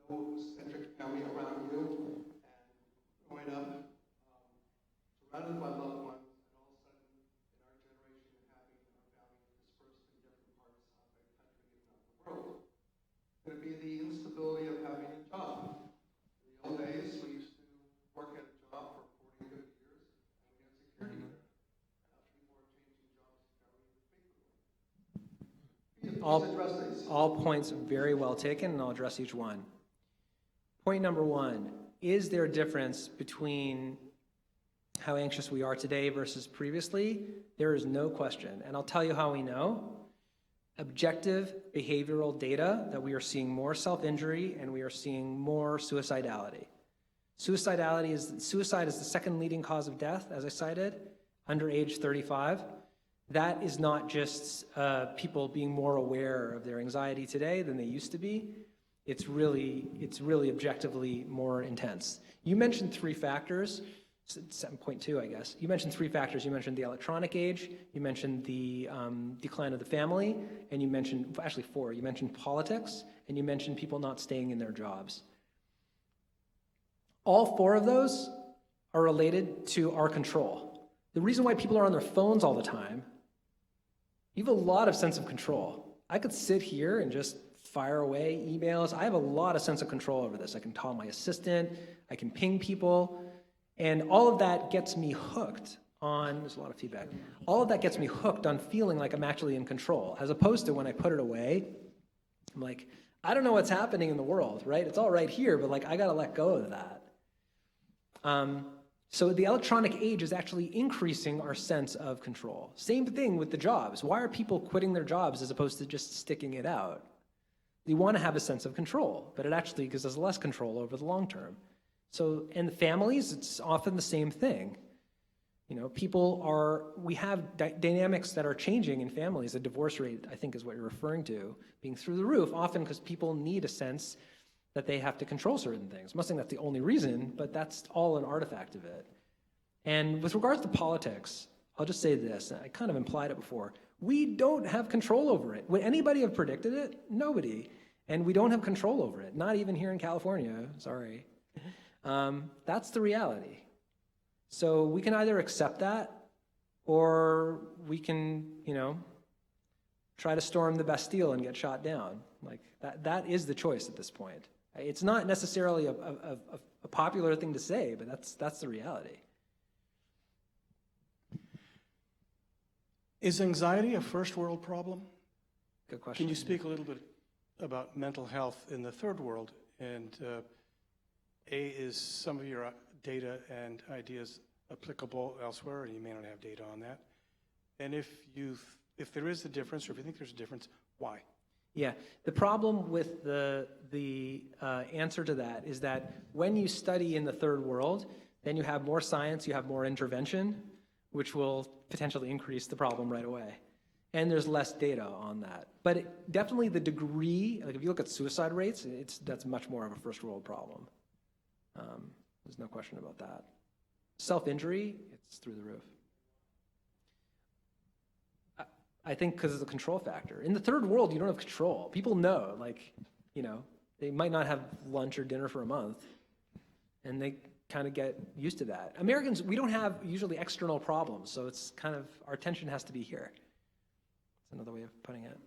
no centric family around you and growing up surrounded by loved ones, and all of a sudden, in our generation, having our family dispersed in different parts of the country, if not the world. Could it be the instability of having a job? In the old days, we used to work at a job for 40, 50 years, and we had security there. Now people are changing jobs very frequently. Please address these. All points very well taken, and I'll address each one. Point number one, is there a difference between how anxious we are today versus previously? There is no question, and I'll tell you how we know. Objective behavioral data that we are seeing more self-injury and we are seeing more suicidality. Suicide is the second leading cause of death, as I cited, under age 35. That is not just people being more aware of their anxiety today than they used to be. It's really objectively more intense. You mentioned three factors. 7.2, I guess. You mentioned three factors. You mentioned the electronic age, you mentioned the decline of the family, and you mentioned, actually four, you mentioned politics, and you mentioned people not staying in their jobs. All four of those are related to our control. The reason why people are on their phones all the time, you have a lot of sense of control. I could sit here and just fire away emails. I have a lot of sense of control over this. I can call my assistant, I can ping people, and all of that gets me hooked on, there's a lot of feedback, all of that gets me hooked on feeling like I'm actually in control, as opposed to when I put it away, I'm like, I don't know what's happening in the world, right? It's all right here, but like I gotta let go of that. So the electronic age is actually increasing our sense of control. Same thing with the jobs. Why are people quitting their jobs as opposed to just sticking it out? They want to have a sense of control, but it actually gives us less control over the long term. So in the families, it's often the same thing. You know, we have dynamics that are changing in families. The divorce rate, I think, is what you're referring to, being through the roof, often because people need a sense that they have to control certain things. I'm not saying that's the only reason, but that's all an artifact of it. And with regards to politics, I'll just say this, I kind of implied it before. We don't have control over it. Would anybody have predicted it? Nobody. And we don't have control over it, not even here in California, sorry. That's the reality. So we can either accept that, or we can, you know, try to storm the Bastille and get shot down. Like, that is the choice at this point. It's not necessarily a popular thing to say, but that's the reality. Is anxiety a first world problem? Good question. Can you speak a little bit about mental health in the third world? And is some of your data and ideas applicable elsewhere, and you may not have data on that? And if there is a difference, or if you think there's a difference, why? Yeah, the problem with the answer to that is that when you study in the third world, then you have more science, you have more intervention, which will potentially increase the problem right away. And there's less data on that. But definitely the degree, like if you look at suicide rates, that's much more of a first world problem. There's no question about that. Self-injury, it's through the roof. I think because of the control factor. In the third world, you don't have control. People know, like, you know, they might not have lunch or dinner for a month, and they kind of get used to that. Americans, we don't have usually external problems, so it's kind of, our attention has to be here. That's another way of putting it.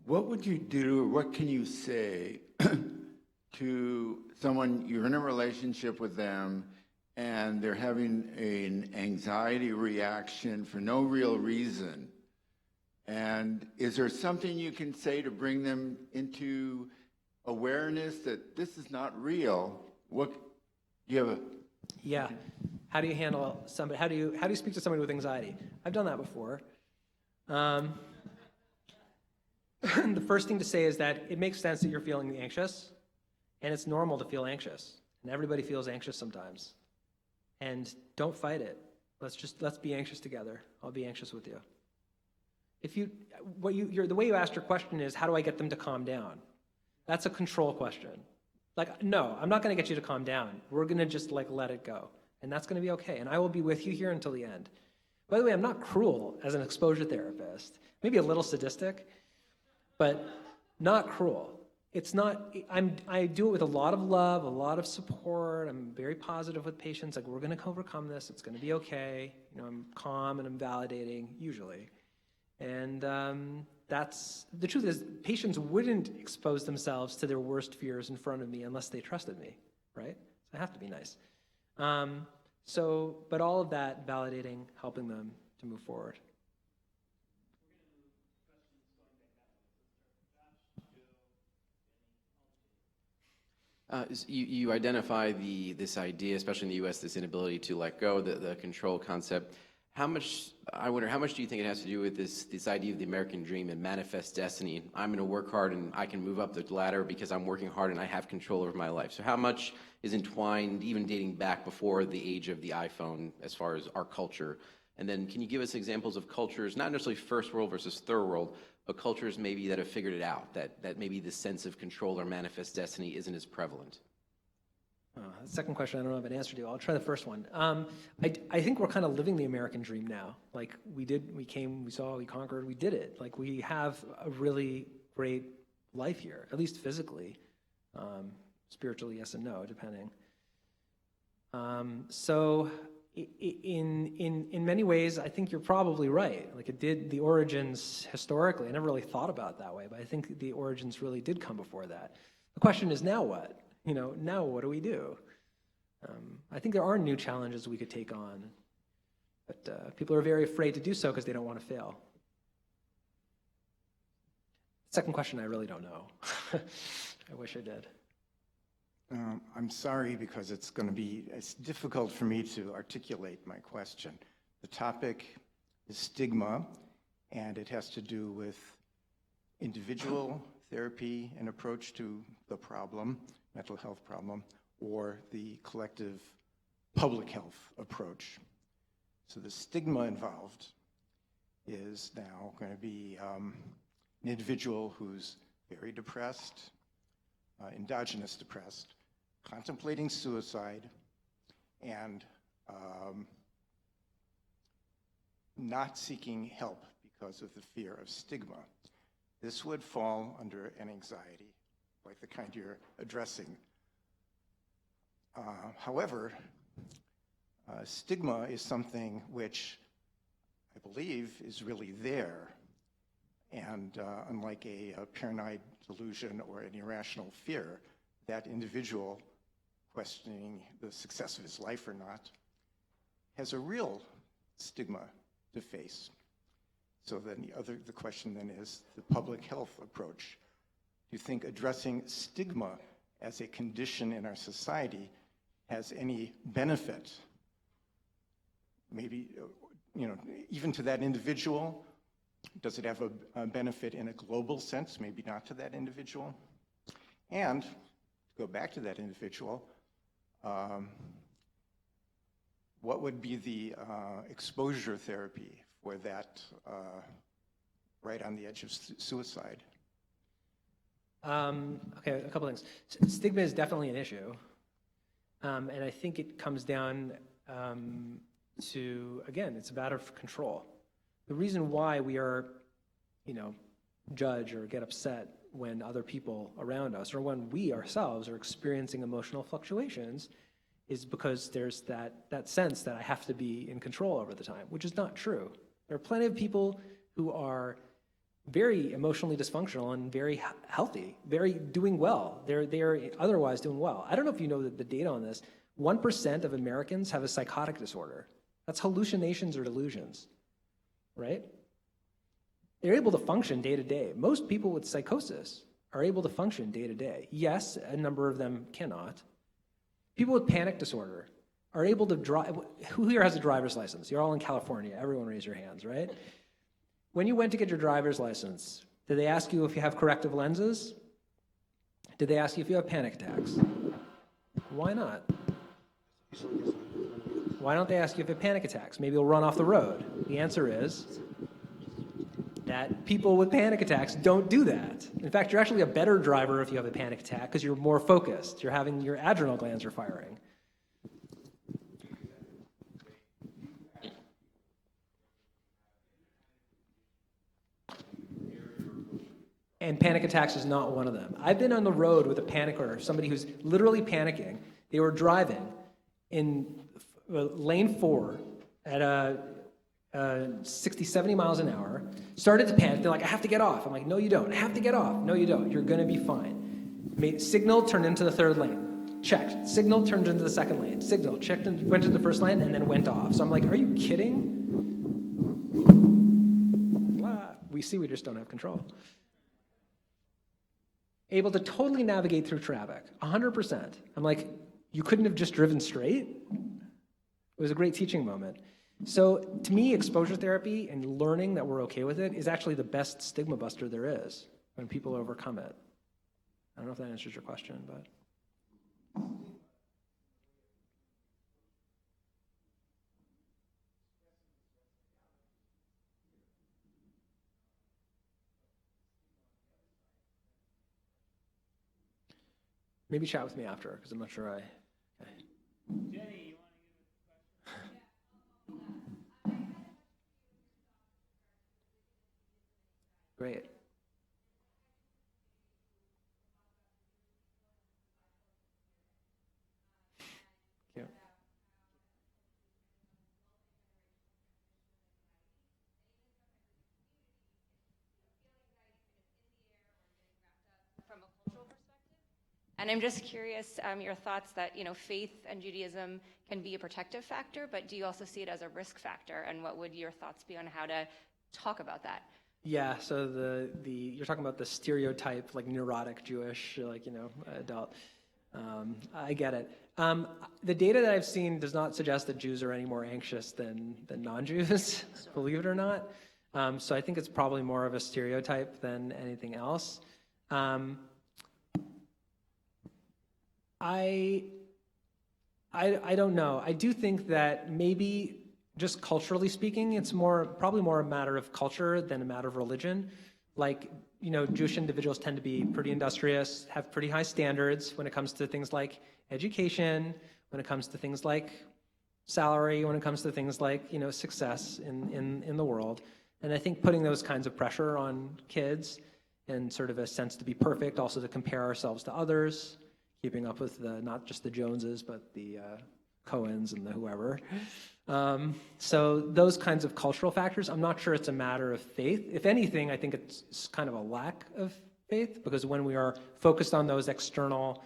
What would you do, or what can you say to someone, you're in a relationship with them, and they're having an anxiety reaction for no real reason? And is there something you can say to bring them into awareness that this is not real? What you have a Yeah. How do you handle somebody? How do you speak to somebody with anxiety? I've done that before. The first thing to say is that it makes sense that you're feeling anxious, and it's normal to feel anxious, and everybody feels anxious sometimes. And don't fight it. Let's be anxious together. I'll be anxious with you. The way you asked your question is, how do I get them to calm down? That's a control question. Like, no, I'm not going to get you to calm down. We're going to just like let it go, and that's going to be okay. And I will be with you here until the end. By the way, I'm not cruel as an exposure therapist. Maybe a little sadistic, but not cruel. It's not, I do it with a lot of love, a lot of support. I'm very positive with patients. Like, we're going to overcome this. It's going to be okay. You know, I'm calm and I'm validating, usually. And that's, the truth is, patients wouldn't expose themselves to their worst fears in front of me unless they trusted me, right? So I have to be nice. But all of that, validating, helping them to move forward. You identify this idea, especially in the U.S., this inability to let go, the control concept. I wonder, how much do you think it has to do with this idea of the American dream and manifest destiny? I'm going to work hard and I can move up the ladder because I'm working hard and I have control over my life. So how much is entwined, even dating back before the age of the iPhone, as far as our culture? And then can you give us examples of cultures, not necessarily first world versus third world, but cultures maybe that have figured it out, that maybe the sense of control or manifest destiny isn't as prevalent? The second question I don't have an answer to. I'll try the first one. I think we're kind of living the American dream now. Like, we came, we saw, we conquered, we did it. Like, we have a really great life here, at least physically. Spiritually, yes and no, depending. So in many ways, I think you're probably right. Like, it did, the origins historically, I never really thought about it that way, but I think the origins really did come before that. The question is, now what? You know, now what do we do? I think there are new challenges we could take on, but people are very afraid to do so because they don't want to fail. Second question, I really don't know. I wish I did. I'm sorry because it's difficult for me to articulate my question. The topic is stigma, and it has to do with individual therapy and approach to the problem, mental health problem, or the collective public health approach. So the stigma involved is now going to be an individual who's very depressed, endogenous depressed, contemplating suicide, and not seeking help because of the fear of stigma. This would fall under an anxiety, like the kind you're addressing. However, stigma is something which I believe is really there. And unlike a paranoid delusion or an irrational fear, that individual questioning the success of his life or not has a real stigma to face. So then the question then is the public health approach. Do you think addressing stigma as a condition in our society has any benefit? Maybe, even to that individual? Does it have a benefit in a global sense? Maybe not to that individual. And to go back to that individual, what would be the exposure therapy for that right on the edge of suicide? Okay, a couple things. Stigma is definitely an issue. And I think it comes down to, again, it's a matter of control. The reason why we are, judge or get upset when other people around us or when we ourselves are experiencing emotional fluctuations is because there's that sense that I have to be in control over the time, which is not true. There are plenty of people who are very emotionally dysfunctional and very healthy, very doing well. They're otherwise doing well. I don't know if you know the data on this. 1% of Americans have a psychotic disorder. That's hallucinations or delusions, right? They're able to function day to day. Most people with psychosis are able to function day to day. Yes, a number of them cannot. People with panic disorder are able to drive. Who here has a driver's license? You're all in California. Everyone raise your hands, right? When you went to get your driver's license, did they ask you if you have corrective lenses? Did they ask you if you have panic attacks? Why not? Why don't they ask you if you have panic attacks? Maybe you'll run off the road. The answer is that people with panic attacks don't do that. In fact, you're actually a better driver if you have a panic attack because you're more focused. Your adrenal glands are firing. And panic attacks is not one of them. I've been on the road with a panicker, somebody who's literally panicking. They were driving in lane 4 at 60, 70 miles an hour, started to panic. They're like, I have to get off. I'm like, no, you don't. I have to get off. No, you don't. You're going to be fine. Signal turned into the third lane. Checked. Signal turned into the second lane. Signal checked and went to the first lane and then went off. So I'm like, are you kidding? We see we just don't have control. Able to totally navigate through traffic, 100%. I'm like, you couldn't have just driven straight? It was a great teaching moment. So to me, exposure therapy and learning that we're okay with it is actually the best stigma buster there is when people overcome it. I don't know if that answers your question, but. Maybe chat with me after, because I'm not sure I. Okay. Jenny, you Great. Thank you. From a cultural perspective. And I'm just curious, your thoughts that, faith and Judaism can be a protective factor, but do you also see it as a risk factor? And what would your thoughts be on how to talk about that? Yeah, so you're talking about the stereotype, like neurotic Jewish, adult. I get it. The data that I've seen does not suggest that Jews are any more anxious than non-Jews, believe it or not. So I think it's probably more of a stereotype than anything else. I don't know. I do think that maybe just culturally speaking, it's probably more a matter of culture than a matter of religion. Like, Jewish individuals tend to be pretty industrious, have pretty high standards when it comes to things like education, when it comes to things like salary, when it comes to things like, success in the world. And I think putting those kinds of pressure on kids and sort of a sense to be perfect, also to compare ourselves to others, keeping up with not just the Joneses, but the Cohens and the whoever. So those kinds of cultural factors, I'm not sure it's a matter of faith. If anything, I think it's kind of a lack of faith, because when we are focused on those external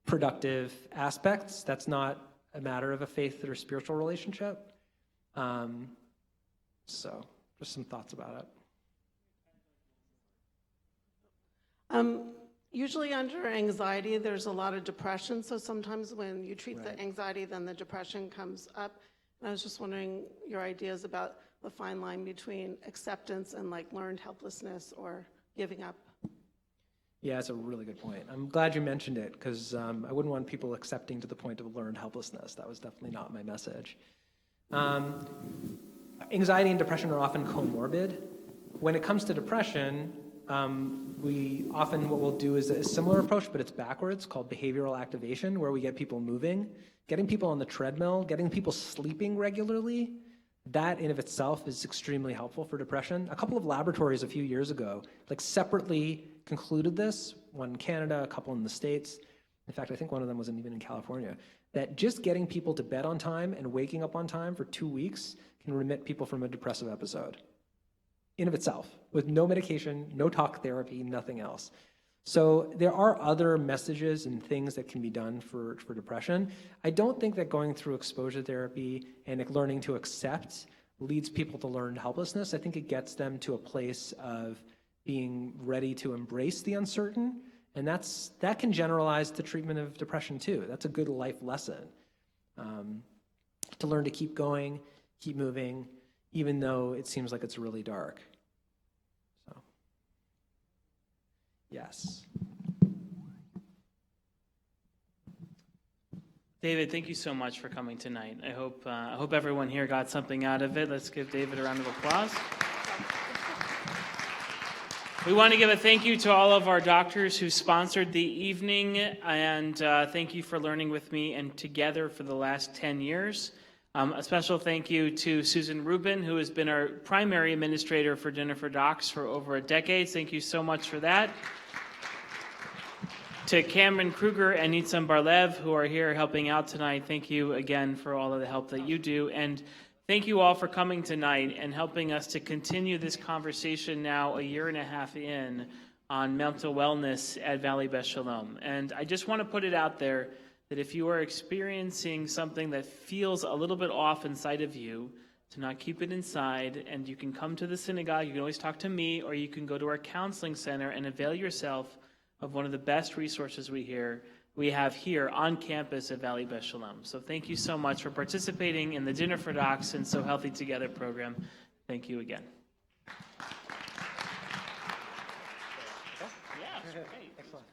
productive aspects, that's not a matter of a faith or spiritual relationship. So just some thoughts about it. Usually under anxiety, there's a lot of depression. So sometimes when you treat the anxiety, then the depression comes up. And I was just wondering your ideas about the fine line between acceptance and like learned helplessness or giving up. Yeah, it's a really good point. I'm glad you mentioned it, because I wouldn't want people accepting to the point of learned helplessness. That was definitely not my message. Anxiety and depression are often comorbid. When it comes to depression, what we'll do is a similar approach, but it's backwards, called behavioral activation, where we get people moving, getting people on the treadmill, getting people sleeping regularly. That in of itself is extremely helpful for depression. A couple of laboratories a few years ago, separately concluded this, one in Canada, a couple in the States. In fact, I think one of them wasn't even in California, that just getting people to bed on time and waking up on time for 2 weeks can remit people from a depressive episode. In of itself, with no medication, no talk therapy, nothing else. So there are other messages and things that can be done for depression. I don't think that going through exposure therapy and learning to accept leads people to learned helplessness. I think it gets them to a place of being ready to embrace the uncertain, and that can generalize the treatment of depression too. That's a good life lesson. To learn to keep going, keep moving, even though it seems like it's really dark. So, yes. David, thank you so much for coming tonight. I hope everyone here got something out of it. Let's give David a round of applause. We want to give a thank you to all of our doctors who sponsored the evening, and thank you for learning with me and together for the last 10 years. A special thank you to Susan Rubin, who has been our primary administrator for Dinner for Docs for over a decade. Thank you so much for that. To Cameron Kruger and Nitzan Barlev, who are here helping out tonight, thank you again for all of the help that you do. And thank you all for coming tonight and helping us to continue this conversation now a year and a half in on mental wellness at Valley Beth Shalom. And I just want to put it out there that if you are experiencing something that feels a little bit off inside of you, to not keep it inside, and you can come to the synagogue, you can always talk to me, or you can go to our counseling center and avail yourself of one of the best resources we have here on campus at Valley Beth Shalom. So thank you so much for participating in the Dinner for Docs and So Healthy Together program. Thank you again. Yeah, great. Excellent.